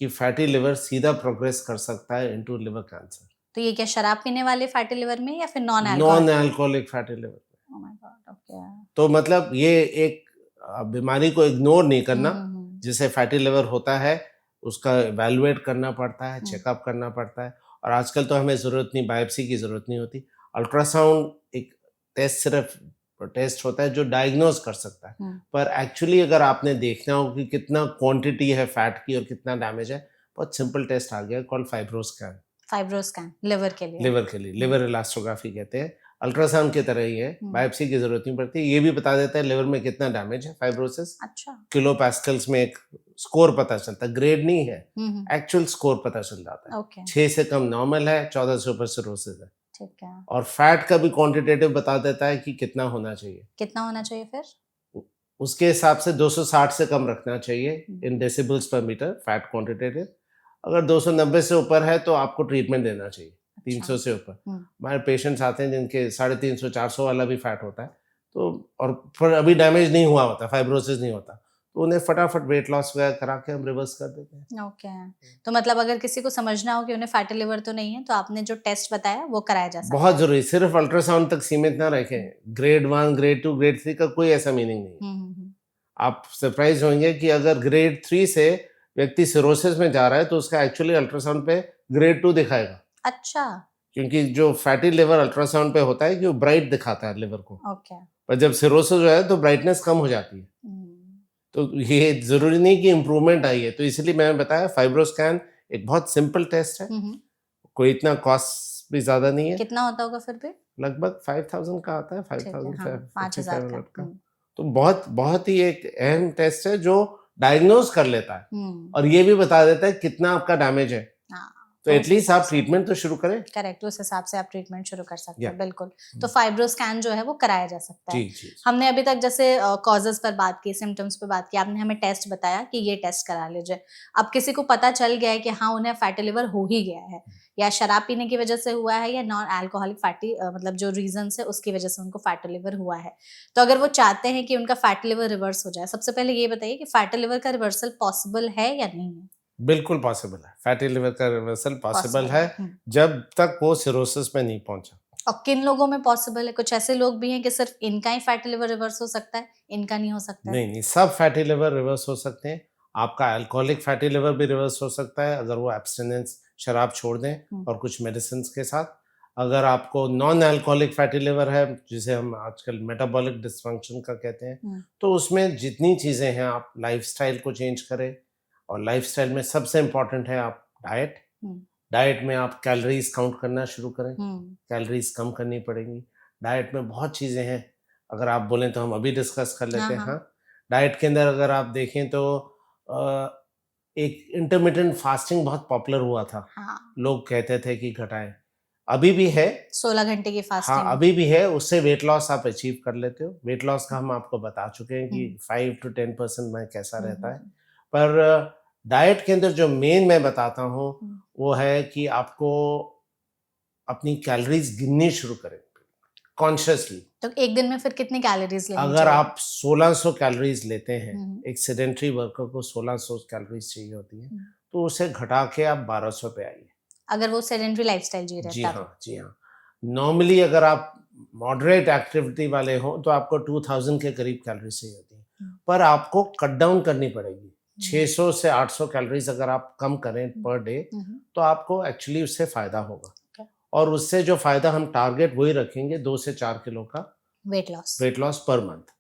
कि फैटी लिवर सीधा प्रोग्रेस कर सकता है इनटू लिवर कैंसर, तो ये क्या शराब पीने वाले फैटी लिवर में या फिर non non alcohol? Alcoholic fatty liver. Oh my God, okay. तो मतलब ये एक बीमारी को इग्नोर नहीं करना, हम्म, जिसे फैटी लिवर होता है उसका इवैल्यूएट करना पड़ता है, हम्म, चेकअप करना पड़ता है। और आजकल तो हमें ज़रूरत नहीं, बायोप्सी की ज़रूरत नहीं होती। अल्ट्रासाउंड एक टेस्ट, सिर्फ टेस्ट होता है जो डायग्नोज कर सकता है। हम्म। पर एक्चुअली अगर आपने देखना हो कि कितना क्वांटिटी है फैट की और कितना डैमेज है, बहुत सिंपल टेस्ट आ गया कॉल्ड फाइब्रोस्कैन। फाइब्रोस्कैन लिवर के लिए। लिवर के लिए, लिवर इलास्ट्रोग्राफी कहते हैं। अल्ट्रासाउंड की तरह ही है, हम्म, बायोप्सी की जरूरत नहीं पड़ती। ये भी बता देता है लिवर में कितना डैमेज है, फाइब्रोसिस। अच्छा। किलो पास्कल्स में एक स्कोर पता चलता है, ग्रेड नहीं है, हम्म, एक्चुअल स्कोर पता चल जाता है। ओके, 6 से कम नॉर्मल है, 14 से ऊपर सिरोसिस है। ठीक है। और फैट का भी क्वांटिटेटिव बता देता है कि कितना होना चाहिए। कितना होना चाहिए फिर? उ- उसके हिसाब से 260 से कम रखना चाहिए हम्म, इन डेसिबल्स पर मीटर, फैट क्वांटिटेटिव। अगर 290 से ऊपर है तो आपको ट्रीटमेंट देना चाहिए। अच्छा। 300 से ऊपर हम्म, हमारे पेशेंट्स आते हैं जिनके 350 400 वाला भी फैट होता है, तो और फिर अभी डैमेज नहीं हुआ होता, फाइब्रोसिस नहीं होता, तो उन्हें फटाफट वेट लॉस वगैरह करा के हम रिवर्स कर देते हैं। ओके। तो मतलब अगर किसी को समझना हो कि उन्हें फैटी लिवर तो नहीं है, तो आपने जो टेस्ट बताया वो कराया जा सकता बहुत है। जरूरी, सिर्फ अल्ट्रासाउंड तक सीमित ना रखें। ग्रेड 1, ग्रेड 2, ग्रेड 3 का कोई ऐसा मीनिंग नहीं है। हम्म। आप सरप्राइज होंगे कि अगर ग्रेड 3 से व्यक्ति सिरोसिस में जा रहा है तो उसका एक्चुअली अल्ट्रासाउंड पे ग्रेड 2 दिखाएगा, अच्छा, क्योंकि जो फैटी लिवर अल्ट्रासाउंड पे होता है कि वो ब्राइट दिखाता है लिवर को, ओके। पर जब सिरोसिस हो जाए तो ब्राइटनेस कम हो जाती है। हम्म, तो ये जरूरी नहीं कि इम्प्रूवमेंट आई है, तो इसलिए मैंने बताया फाइब्रोस्कैन एक बहुत सिंपल टेस्ट है, हम्म। कोई इतना कॉस्ट भी ज्यादा नहीं है। कितना होता होगा फिर भी? लगभग 5000 का आता है, ठीक है, हाँ, 5000 का। 5500 का। तो बहुत बहुत ही एक अहम टेस्ट है जो डायग्नोज कर लेता है और ये भी बता देता है कितना आपका डैमेज है। हाँ, तो उस एटलीस्ट हिसाब आप से। ट्रीटमेंट तो शुरू करें। करेक्ट, उस हिसाब से आप ट्रीटमेंट शुरू कर सकते हैं, या बिल्कुल। तो फाइब्रो स्कैन जो है वो कराया जा सकता जी है। जी हमने अभी तक जैसे कॉजेस पर बात की, सिम्टम्स पे बात की, आपने हमें टेस्ट बताया कि ये टेस्ट करा लीजिए। अब किसी को पता चल गया है कि हाँ उन्हें फैटी लिवर हो ही गया है, या शराब पीने की वजह से हुआ है, या नॉन अल्कोहलिक फैटी मतलब जो रीजन है उसकी वजह से उनको फैटी लिवर हुआ है। तो अगर वो चाहते हैं कि उनका फैटी लिवर रिवर्स हो जाए, सबसे पहले ये बताइए कि फैटी लिवर का रिवर्सल पॉसिबल है या नहीं है? बिल्कुल पॉसिबल है, फैटी लिवर का रिवर्सल पॉसिबल पॉसिबल है है। जब तक वो सिरोसिस में नहीं पहुंचा। और किन लोगों में पॉसिबल है? कुछ ऐसे लोग भी हैं कि सिर्फ इनका ही फैटी लिवर रिवर्स हो सकता है, इनका नहीं हो सकता है? नहीं नहीं, सब फैटी लिवर रिवर्स हो सकते हैं। आपका अल्कोहलिक फैटी लिवर भी रिवर्स हो सकता है अगर वो एब्सटिनेंस, शराब छोड़ दें हम्म, और कुछ मेडिसिन के साथ। अगर आपको नॉन अल्कोहलिक फैटी लिवर है, जिसे हम आजकल मेटाबॉलिक डिसफंक्शन का कहते हैं, हम्म, तो उसमें जितनी चीज़ें हैं आप लाइफस्टाइल को चेंज करें। और लाइफस्टाइल में सबसे इम्पॉर्टेंट है आप डाइट। हम्म, डाइट में आप कैलोरीज काउंट करना शुरू करें, हम्म, कैलोरीज कम करनी पड़ेंगी। डाइट में बहुत चीज़ें हैं, अगर आप बोलें तो हम अभी डिस्कस कर लेते हाँ हैं। हाँ, हाँ, डाइट के अंदर अगर आप देखें तो एक इंटरमिटेंट फास्टिंग बहुत पॉपुलर हुआ था। हाँ, लोग कहते थे कि घटाएं, अभी भी है। 16 घंटे की हाँ, फास्टिंग। अभी भी है, उससे वेट लॉस आप अचीव कर लेते हो। वेट लॉस का हम आपको बता चुके हैं कि 5 to 10% में कैसा रहता है। पर डाइट के अंदर जो मेन मैं बताता हूँ वो है कि आपको अपनी कैलोरीज गिननी शुरू करें कॉन्शियसली। तो एक दिन में फिर कितनी कैलोरीज लेनी अगर चाहिए? आप 1600 कैलोरीज लेते हैं, हम्म, एक सेडेंटरी वर्कर को 1600 कैलोरीज चाहिए होती है, हम्म। तो उसे घटा के आप 1200 पे आइए। अगर वो सेडेंटरी लाइफस्टाइल जी रहे जी तब? हाँ, जी हाँ। नॉर्मली अगर आप मॉडरेट एक्टिविटी वाले हो तो आपको 2000 के करीब कैलोरीज चाहिए होती है, पर आपको कट डाउन करनी पड़ेगी। 600 से 800 कैलोरीज अगर आप कम करें पर डे तो आपको एक्चुअली उससे फायदा होगा। Okay. और उससे जो फायदा हम टारगेट वही रखेंगे, 2 से 4 किलो का weight loss. Weight loss per month.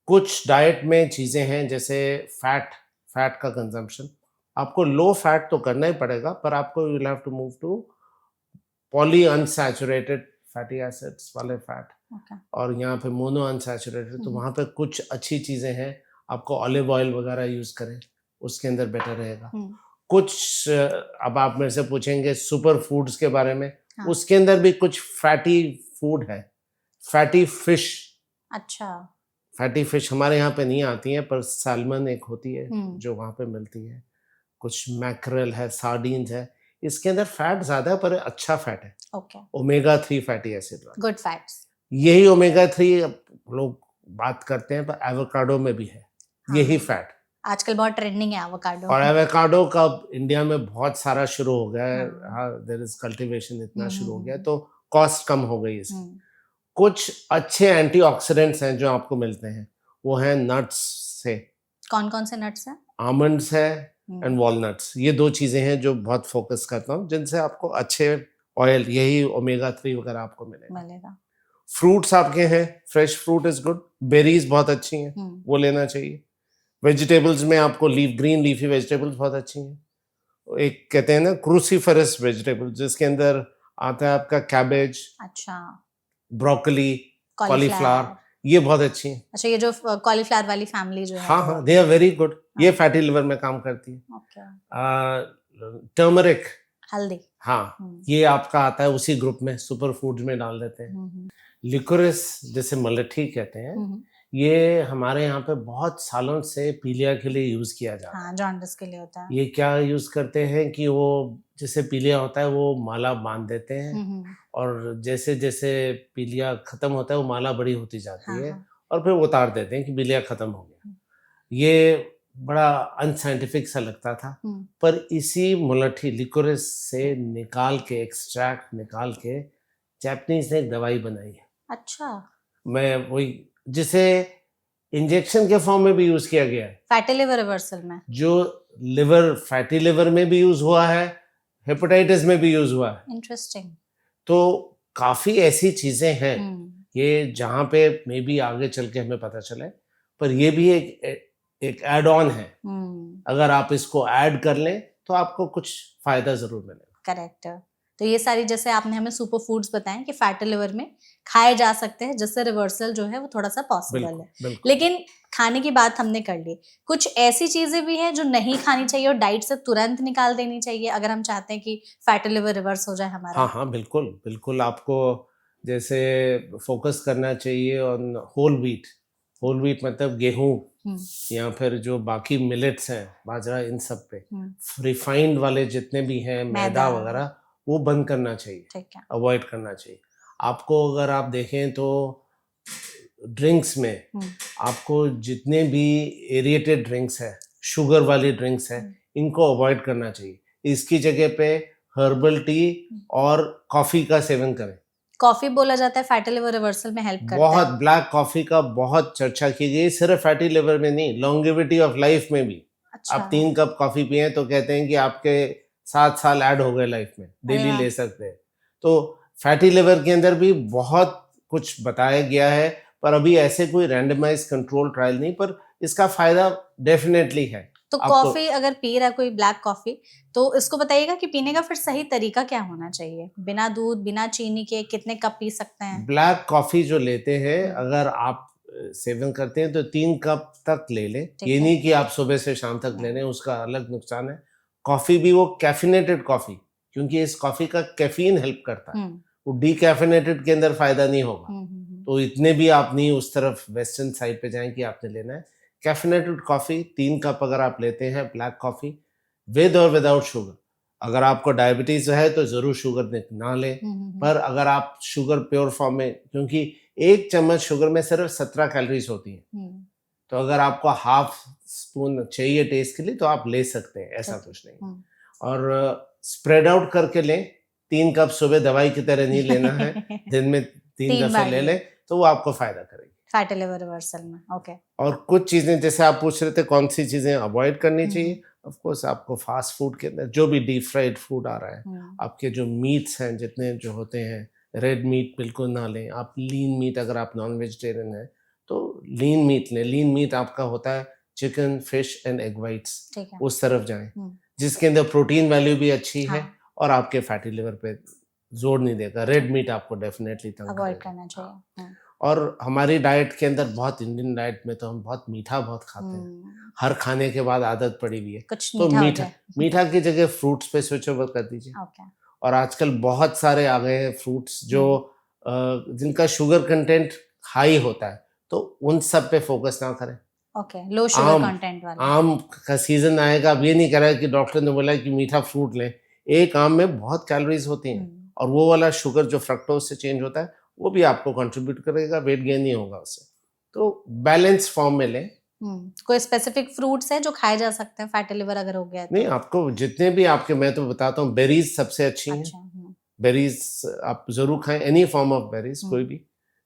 कुछ डाइट में चीजें हैं जैसे फैट का कंजम्पशन। आपको लो फैट तो करना ही पड़ेगा, पर आपको you will have to move to polyunsaturated fatty acids वाले फैट। और यहाँ पे मोनो अनसैचुरेटेड, तो वहाँ पे कुछ अच्छी चीजें हैं। आपको ऑलिव ऑयल वगैरह यूज करें, उसके अंदर बेटर रहेगा। हम्म, कुछ अब आप मेरे से पूछेंगे सुपर फूड्स के बारे में, हाँ। उसके अंदर भी कुछ फैटी फूड है, फैटी फिश। अच्छा। फैटी फिश हमारे यहाँ पे नहीं आती है, पर सैल्मन एक होती है हम्म, जो वहाँ पे मिलती है। कुछ मैकरल है, सार्डीन्स है, इसके अंदर फैट ज्यादा है पर अच्छा फैट है, ओके, ओमेगा 3 फैटी एसिड वाला। Good fats. यही ओमेगा 3 लोग बात करते हैं, पर एवोकाडो में भी है यही हाँ, फैट। आजकल बहुत ट्रेंडिंग है एवोकाडो। और एवोकाडो का इंडिया में बहुत सारा शुरू हो गया है, हाँ। हाँ, देयर इज कल्टीवेशन इतना हम्म, शुरू हो गया है, हम्म, तो कॉस्ट कम हो गई इसकी। हम्म, कुछ अच्छे एंटीऑक्सीडेंट्स हैं जो आपको मिलते हैं, वो हैं नट्स से, कौन कौन से नट्स हैं? आमंड्स है हम्म, एंड वॉलनट्स। ये दो चीजें हैं जो बहुत फोकस करता हूँ, जिनसे आपको अच्छे ऑयल, यही ओमेगा 3 वगैरह आपको मिलेगा। मिलेगा। फ्रूट्स आपके हैं, fresh fruit is good, berries बहुत अच्छी हैं, हम्म, वो लेना चाहिए। वेजिटेबल्स में आपको ग्रीन लीफी वेजिटेबल्स बहुत अच्छी हैं। एक कहते हैं ना क्रूसीफरस वेजिटेबल, जिसके अंदर आता है आपका कैबेज, अच्छा, ब्रोकली, कॉलीफ्लावर, कॉलीफ्लावर। ये बहुत अच्छी हैं। अच्छा, ये जो कॉलीफ्लावर वाली फैमिली जो है हाँ वो हाँ, दे आर वेरी गुड, ये हाँ, फैटी लिवर में काम करती है। ओके। टर्मरिक, हल्दी। हाँ, हम्म, ये आपका आता है उसी ग्रुप में, सुपर फूड्स में डाल देते हैं। हम्म, लिकोरिस, जिसे मलठी कहते हैं, हम्म, ये हमारे यहाँ पे बहुत सालों से पीलिया के लिए यूज किया जाता है। हाँ, जॉन्डिस के लिए होता है। ये क्या यूज करते हैं कि वो जैसे पीलिया होता है वो माला बांध देते हैं, हम्म, और जैसे जैसे पीलिया खत्म होता है वो माला बड़ी होती जाती हाँ है, हाँ। और फिर उतार देते हैं कि पीलिया खत्म हो गया। ये बड़ा अनसाइंटिफिक सा लगता था, हम्म, पर इसी मुलट्ठी लिकोरिस से निकाल के, एक्सट्रैक्ट निकाल के, जापानीज ने एक दवाई बनाई है। अच्छा, मैं वही, जिसे इंजेक्शन के फॉर्म में भी यूज किया गया है, फैटी लिवर रिवर्सल में। जो लिवर, फैटी लिवर में भी यूज हुआ है, हेपेटाइटिस में भी यूज हुआ है। इंटरेस्टिंग। तो काफी ऐसी चीजें हैं हम्म, ये जहाँ पे मे बी आगे चल के हमें पता चले, पर ये भी एक एड ऑन है। अगर आप इसको ऐड कर लें तो आपको कुछ फायदा जरूर मिलेगा। करेक्ट। तो ये सारी जैसे आपने हमें सुपर फूड्स बताएं कि फैटी लिवर में खाए जा सकते हैं, जिससे रिवर्सल जो है वो थोड़ा सा पॉसिबल बिल्कुल है। बिल्कुल। लेकिन खाने की बात हमने कर ली, कुछ ऐसी चीजें भी हैं जो नहीं खानी चाहिए और डाइट से तुरंत निकाल देनी चाहिए अगर हम चाहते हैं कि फैटी लिवर रिवर्स हो जाए हमारा। हाँ हाँ, बिल्कुल बिल्कुल, आपको जैसे फोकस करना चाहिए on whole wheat. Whole wheat मतलब गेहूं, हम्म, या फिर जो बाकी मिलेट्स हैं, बाजरा, इन सब पे हम्म, रिफाइंड वाले जितने भी हैं, मैदा मैदा। वगैरह, वो बंद करना चाहिए, ठीक है। अवॉइड करना चाहिए। आपको अगर आप देखें तो ड्रिंक्स में आपको जितने भी एरिएटेड ड्रिंक्स है, शुगर वाली ड्रिंक्स है, इनको अवॉइड करना चाहिए। इसकी जगह पे हर्बल टी और कॉफी का सेवन करें। कॉफी बोला जाता है फैटी लिवर रिवर्सल में हेल्प करता बहुत, है। ब्लैक कॉफी का बहुत चर्चा की गई, सिर्फ फैटी लिवर में नहीं, लॉन्गेविटी ऑफ लाइफ में भी। अच्छा। आप 3 कप कॉफी पिए तो कहते हैं कि आपके 7 साल ऐड हो गए लाइफ में, अरे डेली वाह। ले सकते हैं। तो फैटी लिवर के अंदर भी बहुत कुछ बताया गया है, पर अभी ऐसे कोई रैंडमाइज कंट्रोल ट्रायल नहीं, पर इसका फायदा डेफिनेटली है। तो आपको कॉफी अगर पी रहा है कोई ब्लैक कॉफी, तो इसको बताइएगा कि पीने का फिर सही तरीका क्या होना चाहिए, बिना दूध बिना चीनी के कितने कप पी सकते हैं? ब्लैक कॉफी जो लेते हैं, अगर आप सेवन करते हैं तो 3 कप तक ले लें। ठीक ये है। नहीं कि आप सुबह से शाम तक ले लें, उसका अलग नुकसान है। कॉफी भी वो कैफिनेटेड कॉफी, क्योंकि इस कॉफी का कैफीन हेल्प करता है, वो डीकैफिनेटेड के अंदर फायदा नहीं होगा। तो इतने भी आप नहीं उस तरफ वेस्टर्न साइड पे जाएं कि आपने लेना है। कैफिनेटेड कॉफी 3 कप अगर आप लेते हैं ब्लैक कॉफी, विद और विदाउट शुगर। अगर आपको डायबिटीज है तो जरूर शुगर ना लें, पर अगर आप शुगर प्योर फॉर्म में, क्योंकि 1 चम्मच शुगर में सिर्फ 17 कैलोरीज होती हैं, तो अगर आपको हाफ स्पून चाहिए टेस्ट के लिए तो आप ले सकते हैं, ऐसा कुछ नहीं। और स्प्रेड आउट करके लें, 3 कप सुबह दवाई की तरह नहीं लेना है, दिन में 3 3 दफे बार ले लें। लें तो वो आपको फायदा करेगी। फैटी लिवर रिवर्सल में। ओके। और कुछ चीजें जैसे आप पूछ रहे थे कौन सी चीजें अवॉइड करनी चाहिए, ऑफ कोर्स आपको फास्ट फूड के अंदर जो भी डीप फ्राइड फूड आ रहा है, आपके जो मीट्स हैं जितने जो होते हैं, रेड मीट बिल्कुल ना लें। आप लीन मीट, अगर आप नॉन वेजिटेरियन हैं तो लीन मीट लें। लीन मीट आपका होता है chicken, fish and egg whites, ठीक है। उस तरफ जाएं, जिसके अंदर प्रोटीन वैल्यू भी अच्छी है हाँ। और आपके फैटी लिवर पे जोर नहीं देगा। रेड मीट आपको डेफिनेटली तंग अवॉइड करेगा। करना चाहिए। और हमारी डाइट के अंदर बहुत, इंडियन डाइट में तो हम बहुत मीठा बहुत खाते हैं, हर खाने के बाद आदत पड़ी हुई है। कुछ तो मीठा हो मीठा जाए। मीठा की जगह फ्रूट्स पे स्विच ओवर कर दीजिए। ओके। और आजकल बहुत सारे आ गए हैं फ्रूट्स जो जिनका शुगर कंटेंट हाई होता है, तो उन सब पे फोकस ना करें। ओके, लो शुगर आम कंटेंट वाले। आम का सीजन आएगा, अब ये नहीं कह रहा है कि डॉक्टर ने बोला है कि मीठा फ्रूट लें। एक आम में बहुत कैलोरीज होती हैं, और वो वाला शुगर जो फ्रक्टोज से चेंज होता है वो भी आपको कंट्रीब्यूट करेगा, वेट गेन नहीं होगा उससे। तो बैलेंस फॉर्म में लें। कोई स्पेसिफिक फ्रूट्स है जो खाए जा सकते हैं फैटी लिवर अगर हो गया है नहीं, तो? आपको जितने भी आपके, मैं तो बताता हूँ, बेरीज सबसे अच्छी हैं। अच्छा। बेरीज आप जरूर खाएं, एनी फॉर्म ऑफ बेरीज, कोई भी,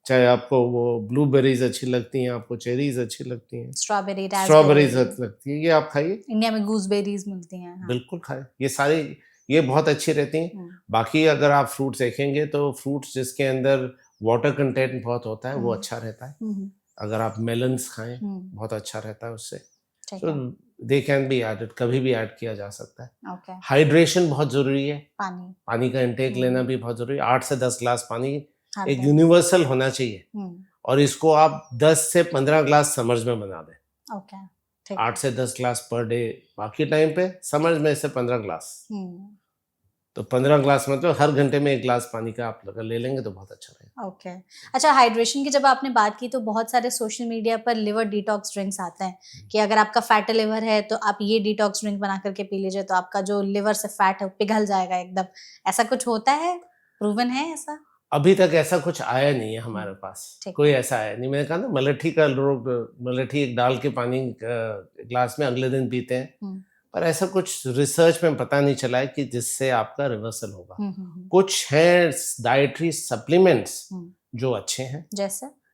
चाहे आपको वो ब्लूबेरीज अच्छी लगती हैं, आपको चेरीज अच्छी लगती हैं, स्ट्रॉबेरी, स्ट्रॉबेरीज रास्पबेरी, अच्छी लगती है, ये आप खाइए, इंडिया में गूसबेरीज मिलती हैं। हाँ। बिल्कुल खाएं। ये सारी, ये बहुत अच्छी रहती हैं। बाकी अगर आप फ्रूट्स देखेंगे तो फ्रूट्स जिसके अंदर वाटर कंटेंट बहुत होता है वो अच्छा रहता है। अगर आप मेलन्स खाएं, बहुत अच्छा रहता है उससे। ठीक सो है। दे कैन बी एडेड, कभी भी ऐड किया जा सकता है। ओके। हाइड्रेशन बहुत जरूरी है, पानी। पानी का इंटेक लेना भी बहुत जरूरी है। 8 से 10 ग्लास पानी हर एक दिन। यूनिवर्सल होना चाहिए, और इसको आप 10 से 15 ग्लास समर्स में बना दें। ओके, ठीक 8 से 10 ग्लास पर डे, बाकी टाइम पे समर्स में से 15 ग्लास। तो 15 ग्लास मतलब हर घंटे में 1 ग्लास पानी का आप अगर ले लेंगे तो बहुत अच्छा रहेगा। ओके। अच्छा, हाइड्रेशन की जब आपने बात की तो बहुत सारे सोशल मीडिया पर लिवर डिटॉक्स ड्रिंक्स आते हैं कि अगर आपका फैटी लिवर है तो आप ये डिटॉक्स ड्रिंक बना करके पी लीजिए तो आपका जो लिवर से फैट है वो पिघल जाएगा एकदम। ऐसा कुछ होता है? प्रूवन है ऐसा? अभी तक ऐसा कुछ आया नहीं है हमारे पास, ठीक कोई है। ऐसा आया नहीं। मैंने कहा ना, मलेठी का लोग मलेठी एक डाल के पानी ग्लास में अगले दिन पीते हैं, पर ऐसा कुछ रिसर्च में पता नहीं चला है कि जिससे आपका रिवर्सल होगा। कुछ हैं डाइटरी सप्लीमेंट्स जो अच्छे हैं,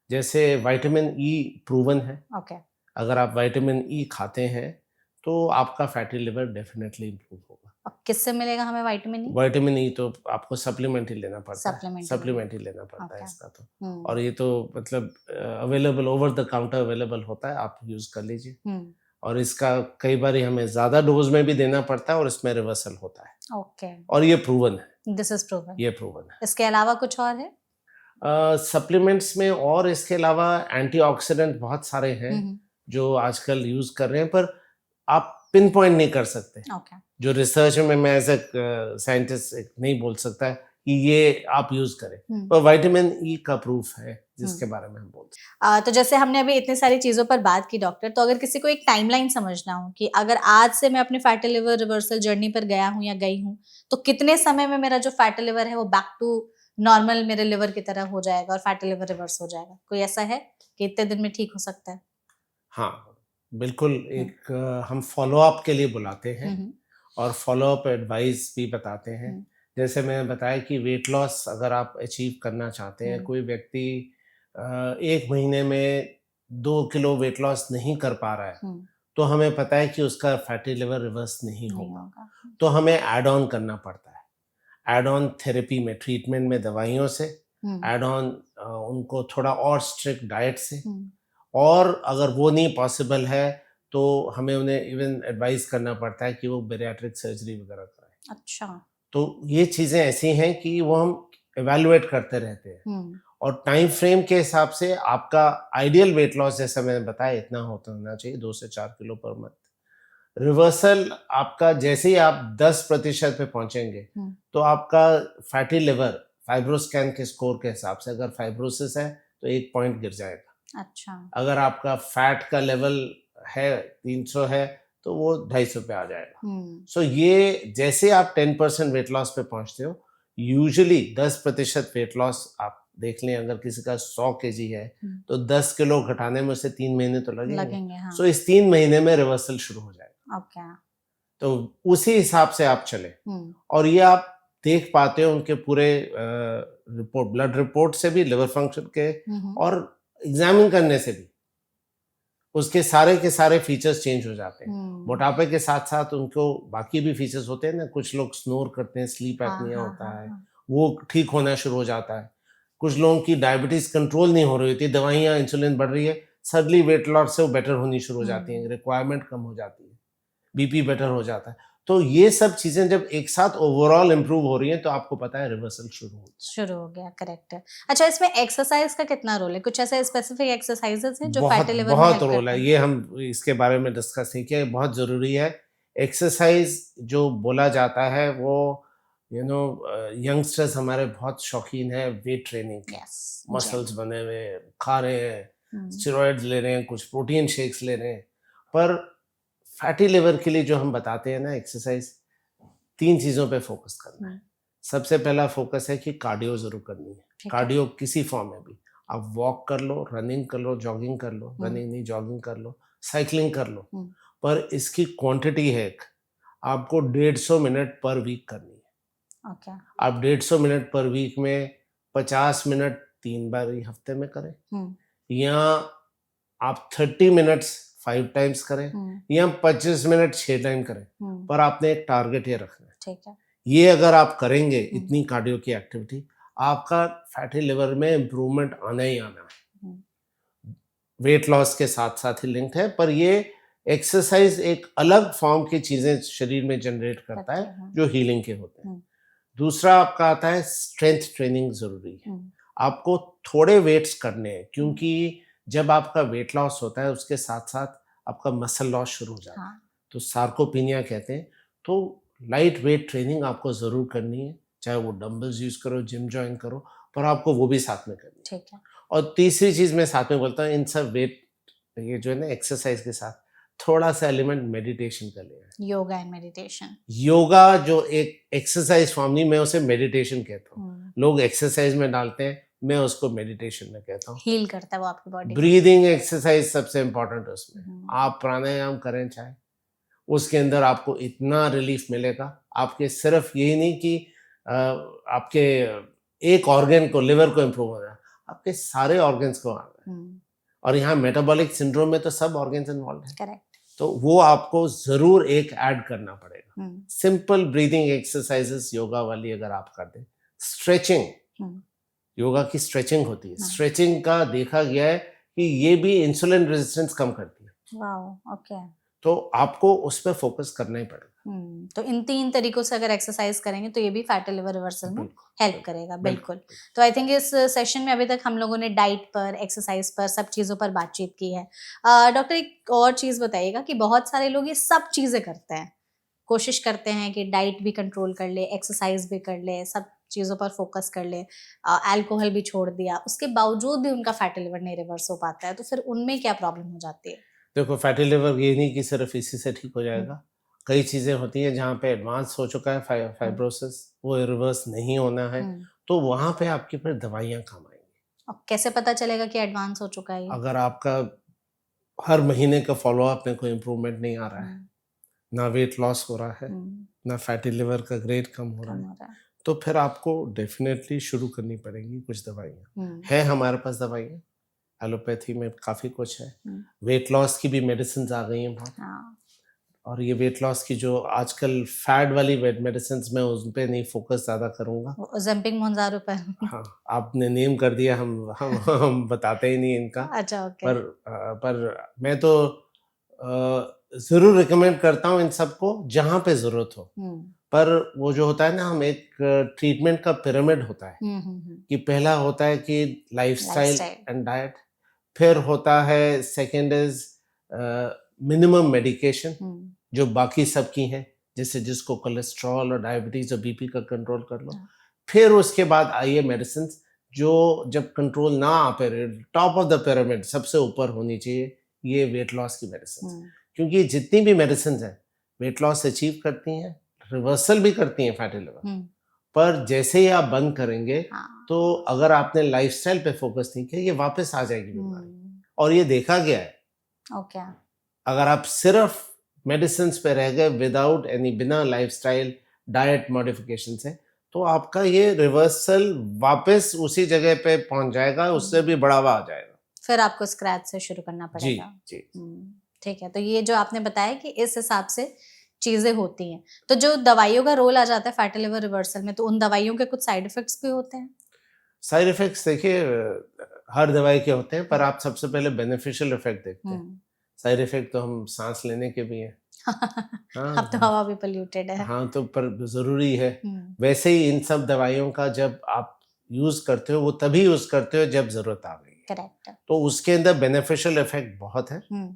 जैसे विटामिन ई प्रूवन है। ओके। अगर आप विटामिन ई खाते हैं तो आपका फैटी लिवर डेफिनेटली इंप्रूव होगा। अब किससे मिलेगा हमें विटामिन ई? विटामिन ई तो आपको सप्लीमेंट ही लेना पड़ता है, सप्लीमेंट सप्लीमेंट ही लेना पड़ता है ओके। इसका तो। और ये तो मतलब available, over the counter available होता है, आप यूज कर लीजिए। और इसका कई बार हमें ज्यादा डोज में भी देना पड़ता है और इसमें रिवर्सल होता है। ओके। और ये प्रूवन है, दिस इज प्रूवन। ये प्रूवन है। इसके अलावा कुछ और है? सप्लीमेंट्स में और इसके अलावा एंटीऑक्सीडेंट बहुत सारे हैं जो आजकल यूज कर रहे हैं, पर आप पिन पॉइंट नहीं कर सकते। ओके। जो रिसर्च में मैं एज ए साइंटिस्ट नहीं बोल सकता कि ये आप यूज करें, पर विटामिन ई का प्रूफ है जिसके बारे में हम बोलते हैं। तो जैसे हमने अभी इतनी सारी चीजों पर बात की डॉक्टर, तो अगर किसी को एक टाइमलाइन समझना हो कि अगर आज से मैं अपने फैटी लिवर रिवर्सल जर्नी पर गया हूँ या गई हूँ, तो कितने समय में मेरा जो फैटी लिवर है वो बैक टू नॉर्मल मेरे लिवर की तरह हो जाएगा और फैटी लिवर रिवर्स हो जाएगा? कोई ऐसा है कि इतने दिन में ठीक हो सकता है? हाँ, बिल्कुल। एक हम फॉलो अप के लिए बुलाते हैं और फॉलो अप एडवाइस भी बताते हैं। जैसे मैंने बताया कि वेट लॉस अगर आप अचीव करना चाहते हैं, कोई व्यक्ति 1 महीने में 2 किलो वेट लॉस नहीं कर पा रहा है, तो हमें पता है कि उसका फैटी लिवर रिवर्स नहीं होगा, तो हमें एड ऑन करना पड़ता है। एड ऑन थेरेपी में, ट्रीटमेंट में दवाइयों से, एड ऑन उनको थोड़ा और स्ट्रिक्ट डाइट से, और अगर वो नहीं पॉसिबल है तो हमें उन्हें इवन एडवाइस करना पड़ता है कि वो बैरिएट्रिक सर्जरी वगैरह कराएं। अच्छा। तो ये चीज़ें ऐसी हैं कि वो हम इवैल्यूएट करते रहते हैं, और टाइम फ्रेम के हिसाब से आपका आइडियल वेट लॉस, जैसा मैंने बताया, इतना होना चाहिए 2 से 4 किलो पर मंथ। रिवर्सल आपका जैसे ही आप 10% पे पहुंचेंगे तो आपका फैटी लिवर फाइब्रोस्कैन के स्कोर के हिसाब से, अगर फाइब्रोसिस है तो 1 पॉइंट गिर जाएगा। अच्छा। अगर आपका फैट का लेवल है 300 है तो वो 250 पे आ जाएगा। सो ये जैसे आप 10% वेट लॉस पे पहुंचते हो, यूजुअली 10% वेट लॉस आप देख लें, अगर किसी का 100 केजी है तो 10 किलो घटाने में उसे 3 महीने तो लगेंगे। हाँ। सो इस 3 महीने में रिवर्सल शुरू हो जाएगा। ओके। तो उसी हिसाब से आप चले, और ये आप देख पाते हो उनके पूरे रिपोर्ट, ब्लड रिपोर्ट से भी, लिवर फंक्शन के, और एग्जामिन करने से भी उसके सारे के सारे फीचर्स चेंज हो जाते हैं। मोटापे के साथ साथ उनको बाकी भी फीचर्स होते हैं ना, कुछ लोग स्नोर करते हैं, स्लीप एपनिया होता है, वो ठीक होना शुरू हो जाता है। कुछ लोगों की डायबिटीज कंट्रोल नहीं हो रही होती, दवाइयाँ, इंसुलिन बढ़ रही है, सडनली वेट लॉस से वो बेटर होनी शुरू हो जाती है, रिक्वायरमेंट कम हो जाती है, बीपी बेटर हो जाता है। तो ये सब चीजें जब एक साथ ओवरऑल इम्प्रूव हो रही हैं तो आपको पता है रिवर्सल शुरू हो गया, करेक्ट है। अच्छा, इसमें एक्सरसाइज का कितना रोल है? कुछ ऐसे स्पेसिफिक एक्सरसाइजेस हैं जो बहुत फैटी लिवर में बहुत हेल्प रोल करते है। हैं? ये हम इसके बारे में डिस्कस नहीं किया, ये बहुत जरूरी है। एक्सरसाइज जो बोला जाता है वो यंगस्टर्स हमारे बहुत शौकीन है वेट ट्रेनिंग के, यस, मसल्स बने हुए खा रहे हैं, जिम। स्टेरॉइड्स ले रहे हैं, कुछ प्रोटीन शेक्स ले रहे हैं, पर फैटी लिवर के लिए जो हम बताते हैं ना एक्सरसाइज, 3 चीजों पे फोकस करना है। सबसे पहला फोकस है कि कार्डियो जरूर करनी है। ठीक है। कार्डियो किसी फॉर्म में भी, आप वॉक कर लो, रनिंग कर लो, जॉगिंग कर लो, हम्म। रनिंग नहीं जॉगिंग कर लो, साइकिलिंग कर लो, हम्म। पर इसकी क्वांटिटी है एक, आपको 150 मिनट पर वीक करनी है। ओके। आप 150 मिनट पर वीक में 50 मिनट 3 बार ही हफ्ते में करें, या आप 30 मिनट्स 5 टाइम्स करें, या 25 मिनट 6 टाइम करें, पर आपने एक टारगेट ये रखना है। ठीक है। ये अगर आप करेंगे इतनी कार्डियो की एक्टिविटी, आपका फैटी लिवर में इम्प्रूवमेंट आना ही आना है। वेट लॉस के साथ साथ ही लिंक्ड है, पर ये एक्सरसाइज एक अलग फॉर्म की चीजें शरीर में जनरेट करता है जो हीलिंग के होते हैं। दूसरा आपका आता है स्ट्रेंथ ट्रेनिंग जरूरी है। आपको थोड़े वेट्स करने हैं, क्योंकि जब आपका वेट लॉस होता है उसके साथ साथ आपका मसल लॉस शुरू हो जाता है, तो सार्कोपीनिया कहते हैं। तो लाइट वेट ट्रेनिंग आपको जरूर करनी है, चाहे वो डंबल्स यूज करो, जिम ज्वाइन करो, पर आपको वो भी साथ में करनी है। ठीक है। और तीसरी चीज मैं साथ में बोलता हूँ, इन सब वेट ये जो है ना एक्सरसाइज के साथ थोड़ा सा एलिमेंट मेडिटेशन का लिया है। Yoga and meditation. योगा जो एक एक्सरसाइज फॉर्म नहीं, मैं उसे मेडिटेशन कहता हूँ। लोग एक्सरसाइज में डालते हैं, मैं उसको मेडिटेशन में कहता हूँ। हील करता है वो आपकी बॉडी। ब्रीदिंग एक्सरसाइज सबसे इंपॉर्टेंट है उसमें। आप प्राणायाम करें चाहे, उसके अंदर आपको इतना रिलीफ मिलेगा। आपके सिर्फ यही नहीं कि आपके एक ऑर्गन को, लिवर को इम्प्रूव हो रहा है, आपके सारे ऑर्गन्स को आ रहा है। और यहाँ मेटाबॉलिक सिंड्रोम में तो सब ऑर्गन्स इन्वॉल्व है। करेक्ट। तो वो आपको जरूर एक ऐड करना पड़ेगा। सिंपल ब्रीदिंग एक्सरसाइजेस योगा वाली अगर आप कर दें, स्ट्रेचिंग, योगा की स्ट्रेचिंग होती है। स्ट्रेचिंग का देखा गया है कि ये भी इंसुलिन रेजिस्टेंस कम करती है। Wow, okay. तो आपको उस पर फोकस करना ही पड़ेगा। तो इन 3 तरीकों से अगर एक्सरसाइज करेंगे तो ये भी फैटी लिवर रिवर्सल में हेल्प करेगा। बिल्कुल। तो आई थिंक इस सेशन में अभी तक हम लोगों ने डाइट पर, एक्सरसाइज पर, सब चीज़ों पर बातचीत की है। डॉक्टर, एक और चीज़ बताइएगा कि बहुत सारे लोग ये सब चीज़ें करते हैं, कोशिश करते हैं कि डाइट भी कंट्रोल कर ले, एक्सरसाइज भी कर ले, सब चीज़ों पर फोकस कर ले, अल्कोहल भी छोड़ दिया, उसके बावजूद भी उनका फैटी लिवर नहीं रिवर्स हो पाता है, तो फिर उनमें क्या प्रॉब्लम हो जाती है? देखो, फैटी लिवर ये नहीं कि सिर्फ इसी से ठीक हो जाएगा। कई चीज़ें होती हैं जहाँ पे एडवांस हो चुका है फाइब्रोसिस, वो रिवर्स नहीं होना है, तो वहाँ पे आपकी फिर दवाइयाँ काम आएंगी। अब कैसे पता चलेगा कि एडवांस हो चुका है? अगर आपका हर महीने का फॉलोअप में कोई इम्प्रूवमेंट नहीं आ रहा है, ना वेट लॉस हो रहा है, ना फैटी लिवर का ग्रेड कम हो रहा है, तो फिर आपको डेफिनेटली शुरू करनी पड़ेगी कुछ दवाइयाँ। है हमारे पास दवाइयाँ, एलोपैथी में काफ़ी कुछ है। वेट लॉस की भी मेडिसिन आ गई हैं बहुत। और ये वेट लॉस की जो आजकल फैट वाली मेडिसिन, मैं उन पे नहीं फोकस ज़्यादा करूँगा। ज़ेम्पिंग, मोंजारो पर। हाँ, आपने नेम कर दिया, हम बताते ही नहीं इनका। अच्छा, ओके। पर मैं तो ज़रूर रिकमेंड करता हूँ इन सबको जहाँ पे ज़रूरत हो। पर वो जो होता है ना, हम एक ट्रीटमेंट का पिरामिड होता है कि पहला होता है कि लाइफस्टाइल एंड डाइट, फिर होता है सेकंड इज मिनिमम मेडिकेशन जो बाकी सब की हैं, जैसे जिसको कोलेस्ट्रॉल और डायबिटीज और बीपी का कंट्रोल कर लो। फिर उसके बाद आइए मेडिसिन, जो जब कंट्रोल ना आ पाए, टॉप ऑफ द पिरामिड सबसे ऊपर होनी चाहिए ये वेट लॉस की मेडिसिन। क्योंकि जितनी भी मेडिसिन है वेट लॉस अचीव करती हैं, रिवर्सल भी करती हैं फैटी लिवर, पर जैसे ही आप बंद करेंगे तो अगर आपने लाइफस्टाइल पे फोकस नहीं किया, ये वापस आ जाएगी बीमारी। और ये देखा गया है। ओके। अगर आप सिर्फ मेडिसिन पे रह गए विदाउट एनी, बिना लाइफस्टाइल डाइट मॉडिफिकेशन से, तो आपका ये रिवर्सल वापस उसी जगह पे पहुंच जाएगा, उससे भी बढ़ावा आ जाएगा। फिर आपको स्क्रैच से शुरू करना पड़ेगा। जी। ठीक है, तो ये जो आपने बताया कि इस हिसाब से चीजें होती हैं, तो जो दवाइयों का रोल आ जाता है फैटी लिवर रिवर्सल में, तो उन दवाइयों के कुछ साइड इफेक्ट्स भी होते हैं? साइड इफेक्ट्स देखिए हर दवाई के होते हैं, पर आप सबसे पहले बेनिफिशियल इफेक्ट देखते हैं। साइड इफेक्ट तो हम सांस लेने के भी हैं, हाँ अब तो हाँ हवा भी पोल्यूटेड है। हाँ, तो पर ज़रूरी है। हम्म, वैसे ही इन सब दवाइयों का जब आप यूज़ करते हो वो तभी यूज़ करते हो जब ज़रूरत आ गई है। करेक्ट। तो उसके अंदर बेनिफिशियल इफेक्ट बहुत है, हम्म,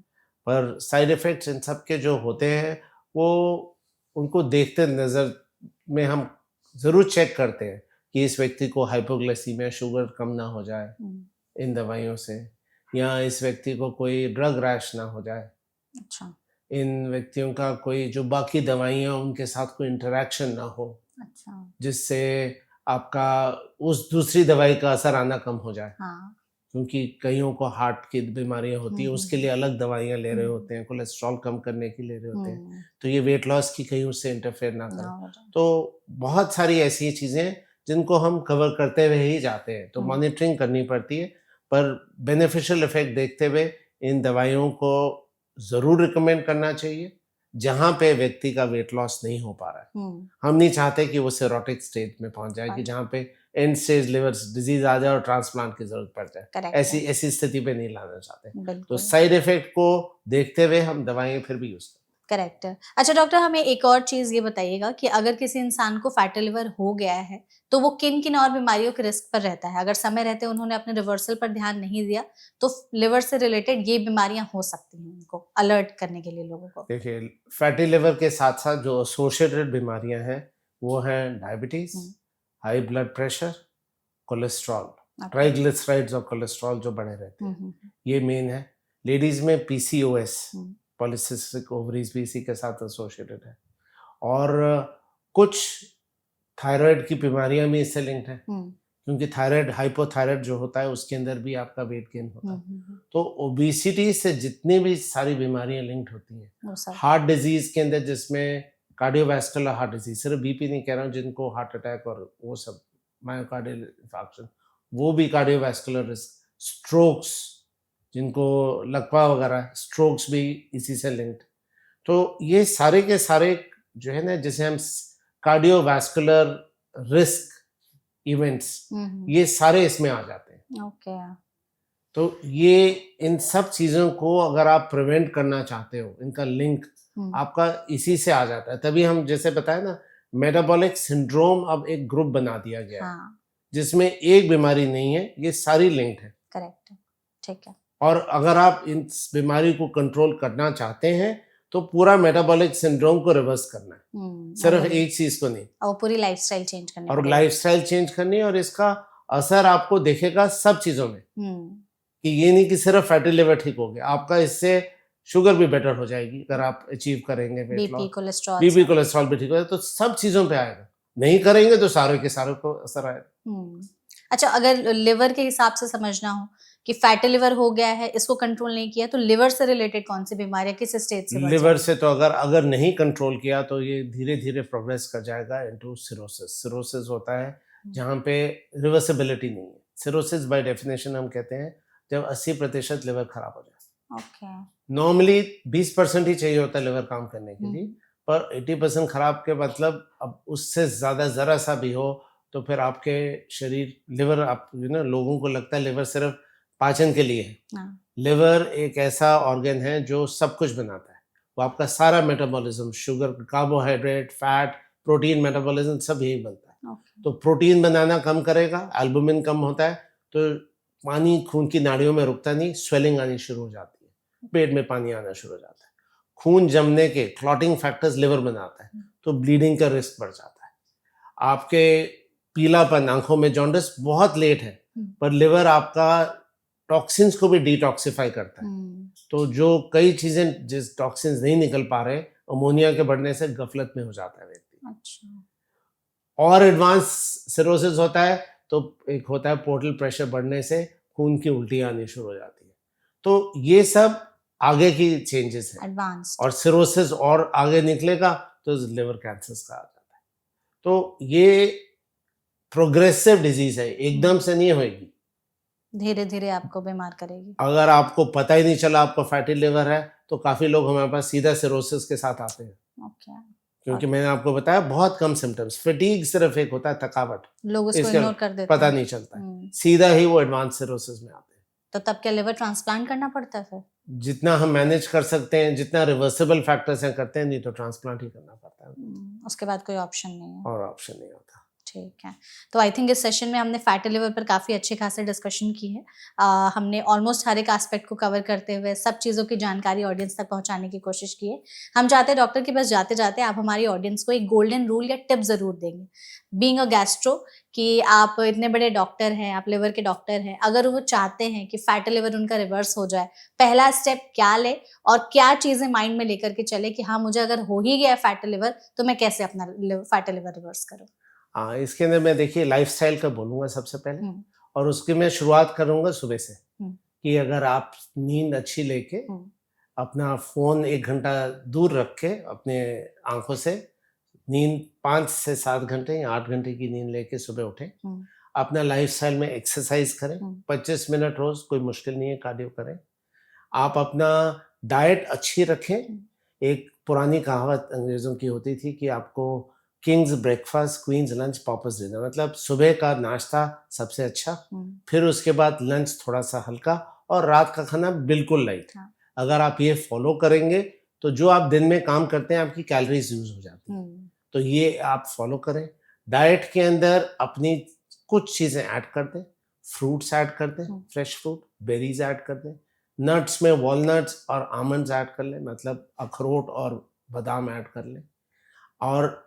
पर साइड इफेक्ट्स इन सब के जो होते हैं वो उनको देखते नज़र में हम ज़रूर चेक करते हैं कि इस व्यक्ति को हाइपोग्लाइसीमिया शुगर कम ना हो जाए हम्म, इन दवाइयों से, या इस व्यक्ति को कोई ड्रग रैश ना हो जाए, अच्छा इन व्यक्तियों का कोई जो बाकी दवाइयाँ उनके साथ कोई इंटरेक्शन ना हो अच्छा। जिससे आपका उस दूसरी दवाई का असर आना कम हो जाए, हाँ। क्योंकि कईयों को हार्ट की बीमारियां होती है, उसके लिए अलग दवाइयां ले रहे हम्म, होते हैं, कोलेस्ट्रॉल कम करने की ले रहे होते हैं, हम्म, तो ये वेट लॉस की कहीं उससे इंटरफेयर ना ना करे। हो जाए। तो बहुत सारी ऐसी चीज़ें हैं जिनको हम कवर करते हुए ही जाते हैं, तो हम्म, मॉनिटरिंग करनी पड़ती है, पर बेनिफिशियल इफेक्ट देखते हुए इन दवाइयों को ज़रूर रिकमेंड करना चाहिए जहाँ पे व्यक्ति का वेट लॉस नहीं हो पा रहा है। हम्म, हम नहीं चाहते कि वो सिरोटिक स्टेज में पहुंच जाए, कि right, जहाँ पे एंड स्टेज लिवर डिजीज आ जाए और ट्रांसप्लांट की जरूरत पड़ जाए। करेक्ट ऐसी है। ऐसी स्थिति पे नहीं लाना चाहते। तो बिल्कुल साइड इफेक्ट को देखते हुए हम दवाएं फिर भी यूज करते करेक्ट है। अच्छा डॉक्टर, हमें एक और चीज ये बताइएगा कि अगर किसी इंसान को फैटी लिवर हो गया है तो वो किन किन और बीमारियों के रिस्क पर रहता है? अगर समय रहते उन्होंने अपने रिवर्सल पर ध्यान नहीं दिया तो लिवर से रिलेटेड ये बीमारियां हो सकती हैं, उनको अलर्ट करने के लिए लोगों को। हैं। देखिए, फैटी लिवर के साथ साथ जो एसोसिएटेड बीमारियां हैं वो हैं diabetes, hmm, high blood pressure, cholesterol, okay. Triglycerides और कोलेस्ट्रॉल जो बढ़े रहते हैं, ये मेन है। लेडीज में पीसीओएस, हम्म, पॉलिसिस्टिक ओवरीज भी इसी के साथ एसोसिएटेड है, और कुछ थायराइड की बीमारियां भी इससे लिंक्ड हैं, हम्म, क्योंकि थायराइड हाइपोथायराइड जो होता है उसके अंदर भी आपका वेट गेन होता है। हम्म, तो ओबेसिटी से जितनी भी सारी बीमारियां लिंक्ड होती हैं, वो सब। हार्ट डिजीज के अंदर जिसमें कार्डियोवास्कुलर हार्ट डिजीज, सिर्फ बीपी नहीं कह रहा हूँ, जिनको हार्ट अटैक और वो सब मायोकार्डियल इंफार्क्शन, वो भी कार्डियोवास्कुलर रिस्क, स्ट्रोक्स जिनको लकवा वगैरह, स्ट्रोक्स भी इसी से लिंक्ड। तो ये सारे के सारे जो है ना, जिसे हम कार्डियोवास्कुलर रिस्क इवेंट्स, ये सारे इसमें आ जाते हैं। ओके। तो ये इन सब चीज़ों को अगर आप प्रिवेंट करना चाहते हो, इनका लिंक आपका इसी से आ जाता है। तभी हम जैसे बताए ना, मेटाबॉलिक सिंड्रोम अब एक ग्रुप बना दिया गया है, हाँ, जिसमें एक बीमारी नहीं है, ये सारी लिंक्ड है। करेक्ट है। ठीक है। और अगर आप इन बीमारी को कंट्रोल करना चाहते हैं तो पूरा मेटाबॉलिक सिंड्रोम को रिवर्स करना है, सिर्फ एक चीज को नहीं। और पूरी लाइफस्टाइल चेंज करनी और पड़ेगी। लाइफस्टाइल चेंज करनी है, और इसका असर आपको दिखेगा सब चीजों में, कि ये नहीं कि सिर्फ फैटी लिवर ठीक हो गया, आपका इससे शुगर भी बेटर हो जाएगी अगर आप अचीव करेंगे weight BP, loss, cholesterol BP सब। कोलेस्ट्रॉल भी ठीक हो जाए, तो सब चीजों पे आएगा। नहीं करेंगे तो सारे के सारे को असर आएगा। अच्छा, अगर लिवर के हिसाब से समझना हो कि फैटी लिवर हो गया है, इसको कंट्रोल नहीं किया, तो लिवर से रिलेटेड कौन सी बीमारियां किस स्टेज से बढ़ लिवर जाएंगी? से तो अगर अगर नहीं कंट्रोल किया तो ये धीरे धीरे प्रोग्रेस कर जाएगा इनटू सिरोसिस। सिरोसिस होता है जहाँ पे रिवर्सिबिलिटी नहीं है। सिरोसिस बाय डेफिनेशन हम कहते हैं जब 80% लिवर खराब हो जाए। ओके। नॉर्मली 20% ही चाहिए होता है लिवर काम करने के लिए, पर 80% खराब के मतलब अब उससे ज़्यादा ज़रा सा भी हो तो फिर आपके शरीर लिवर, आप लोगों को लगता है लिवर सिर्फ पाचन के लिए है। हाँ, लिवर एक ऐसा ऑर्गन है जो सब कुछ बनाता है, वो आपका सारा metabolism, sugar, carbohydrate, fat, protein metabolism सब यही बनता है। ओके। तो प्रोटीन बनाना कम करेगा, एल्बुमिन कम होता है, तो पानी खून की नाड़ियों में रुकता नहीं, स्वेलिंग आनी शुरू हो जाती है, पेट में पानी आना शुरू हो जाता है। खून जमने के क्लॉटिंग फैक्टर्स लिवर बनाता है, तो ब्लीडिंग का रिस्क बढ़ जाता है। आपके पीलापन, आंखों में जॉन्डिस बहुत लेट है, पर लिवर आपका टॉक्सिन्स को भी डिटॉक्सिफाई करता है। तो जो कई चीजें जिस टॉक्सिन्स नहीं निकल पा रहे, अमोनिया के बढ़ने से गफलत में हो जाता है व्यक्ति। अच्छा। और एडवांस सिरोसिस होता है तो एक होता है पोर्टल प्रेशर बढ़ने से खून की उल्टी आनी शुरू हो जाती है। तो ये सब आगे की चेंजेस है, एडवांस। और सिरोसिस और आगे निकलेगा तो लिवर कैंसर का आ जाता है। तो ये प्रोग्रेसिव डिजीज है, एकदम से नहीं होगी, धीरे धीरे आपको बीमार करेगी। अगर आपको पता ही नहीं चला आपको फैटी लिवर है तो काफी लोग हमारे पास सीधा सिरोसिस के साथ आते हैं। ओके। क्योंकि मैंने आपको बताया बहुत कम सिम्टम्स, फटीग सिर्फ एक होता है, थकावट, लोग इसको इसका इग्नोर कर देते पता हैं। नहीं चलता है, सीधा ही वो एडवांस सिरोसिस में आते हैं। तो तब क्या लिवर ट्रांसप्लांट करना पड़ता है फिर? जितना हम मैनेज कर सकते हैं, जितना रिवर्सिबल फैक्टर्स हैं करते हैं, नहीं तो ट्रांसप्लांट ही करना पड़ता है, उसके बाद कोई ऑप्शन नहीं है। और ऑप्शन नहीं होता। ठीक है, तो आई थिंक इस सेशन में हमने फैटी लिवर पर काफ़ी अच्छे खासे डिस्कशन की है। हमने ऑलमोस्ट हर एक एस्पेक्ट को कवर करते हुए सब चीज़ों की जानकारी ऑडियंस तक पहुंचाने की कोशिश की है। हम चाहते हैं डॉक्टर के पास जाते जाते आप हमारी ऑडियंस को एक गोल्डन रूल या टिप ज़रूर देंगे, बीइंग अ गैस्ट्रो, कि आप इतने बड़े डॉक्टर हैं, आप लिवर के डॉक्टर हैं, अगर वो चाहते हैं कि फैटी लिवर उनका रिवर्स हो जाए, पहला स्टेप क्या ले और क्या चीज़ें माइंड में लेकर के चले कि हाँ, मुझे अगर हो ही गया फैटी लिवर तो मैं कैसे अपना फैटी लिवर रिवर्स करूँ? हाँ, इसके अंदर मैं देखिए लाइफस्टाइल का बोलूँगा सबसे पहले, और उसकी मैं शुरुआत करूँगा सुबह से, कि अगर आप नींद अच्छी लेके अपना फ़ोन 1 घंटा दूर रख के अपने आँखों से नींद 5 से 7 घंटे या 8 घंटे की नींद लेके सुबह उठें। अपना लाइफस्टाइल में एक्सरसाइज करें, 25 मिनट रोज़, कोई मुश्किल नहीं है, कार्डियो करें। आप अपना डाइट अच्छी रखें। एक पुरानी कहावत अंग्रेज़ों की होती थी कि आपको kings breakfast, queens lunch, paupers dinner, मतलब सुबह का नाश्ता सबसे अच्छा, फिर उसके बाद लंच थोड़ा सा हल्का, और रात का खाना बिल्कुल लाइट। अगर आप ये फॉलो करेंगे तो जो आप दिन में काम करते हैं आपकी कैलोरीज यूज हो जाती हैं, तो ये आप फॉलो करें। डाइट के अंदर अपनी कुछ चीज़ें ऐड कर दें, फ्रूट्स ऐड कर दें, फ्रेश फ्रूट, बेरीज ऐड कर दें, नट्स में वॉलनट्स और आमंड्स ऐड कर लें, मतलब अखरोट और बादाम ऐड कर लें, और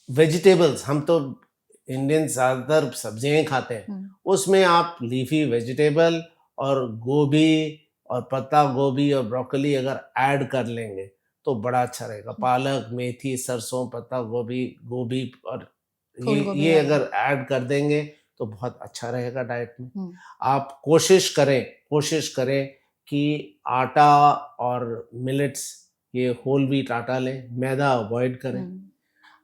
वेजिटेबल्स, हम तो इंडियन ज़्यादातर सब्जियां ही खाते हैं, उसमें आप लीफी वेजिटेबल और गोभी और पत्ता गोभी और ब्रोकली अगर ऐड कर लेंगे तो बड़ा अच्छा रहेगा। पालक, मेथी, सरसों, पत्ता गोभी, गोभी और ये अगर ऐड कर देंगे तो बहुत अच्छा रहेगा डाइट में। आप कोशिश करें कि आटा और मिलेट्स, ये होल व्हीट आटा लें, मैदा अवॉइड करें।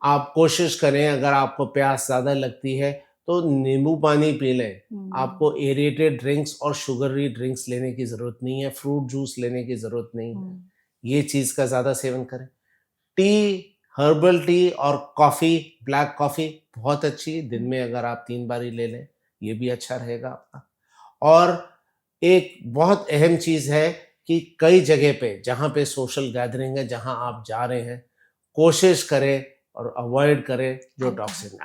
आप कोशिश करें, अगर आपको प्यास ज़्यादा लगती है तो नींबू पानी पी लें। आपको एरेटेड ड्रिंक्स और शुगरी ड्रिंक्स लेने की ज़रूरत नहीं है, फ्रूट जूस लेने की ज़रूरत नहीं है, ये चीज़ का ज़्यादा सेवन करें। टी, हर्बल टी और कॉफ़ी, ब्लैक कॉफ़ी बहुत अच्छी, दिन में अगर आप 3 बार ही ले लें, ये भी अच्छा रहेगा आपका। और एक बहुत अहम चीज़ है कि कई जगह पे जहाँ पे सोशल गैदरिंग है, जहाँ आप जा रहे हैं, कोशिश करें और अवॉइड करें जो टॉक्सिन,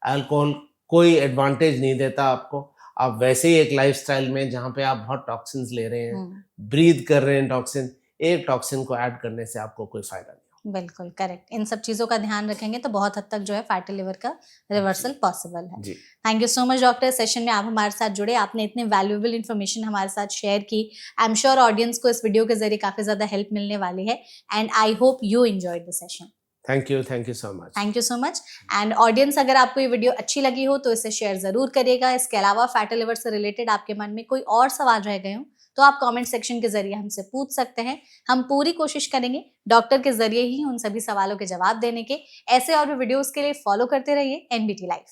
अल्कोहल कोई एडवांटेज नहीं देता आपको। आप वैसे ही एक लाइफस्टाइल में जहाँ पे आप बहुत टॉक्सिन्स ले रहे हैं, ब्रीथ कर रहे हैं टॉक्सिन, एक टॉक्सिन को ऐड करने से आपको कोई फायदा नहीं। बिल्कुल करेक्ट, इन सब चीज़ों का ध्यान रखेंगे तो बहुत हद तक जो है फैटी लिवर का रिवर्सल पॉसिबल है। Thank you so much doctor, session में आप हमारे साथ जुड़े, आपने इतने वैल्यूएबल इन्फॉर्मेशन हमारे साथ शेयर की। आई एम श्योर ऑडियंस को इस वीडियो के जरिए काफ़ी ज़्यादा हेल्प मिलने वाली है, and I hope you enjoyed the session. Thank you so much. Thank you so much. And audience, अगर आपको ये वीडियो अच्छी लगी हो तो इसे शेयर ज़रूर करिएगा। इसके अलावा फैटी लिवर से रिलेटेड आपके मन में कोई और सवाल रह गए हो तो आप कमेंट सेक्शन के जरिए हमसे पूछ सकते हैं। हम पूरी कोशिश करेंगे डॉक्टर के जरिए ही उन सभी सवालों के जवाब देने के। ऐसे और भी वीडियोस के लिए फॉलो करते रहिए NBT लाइफ।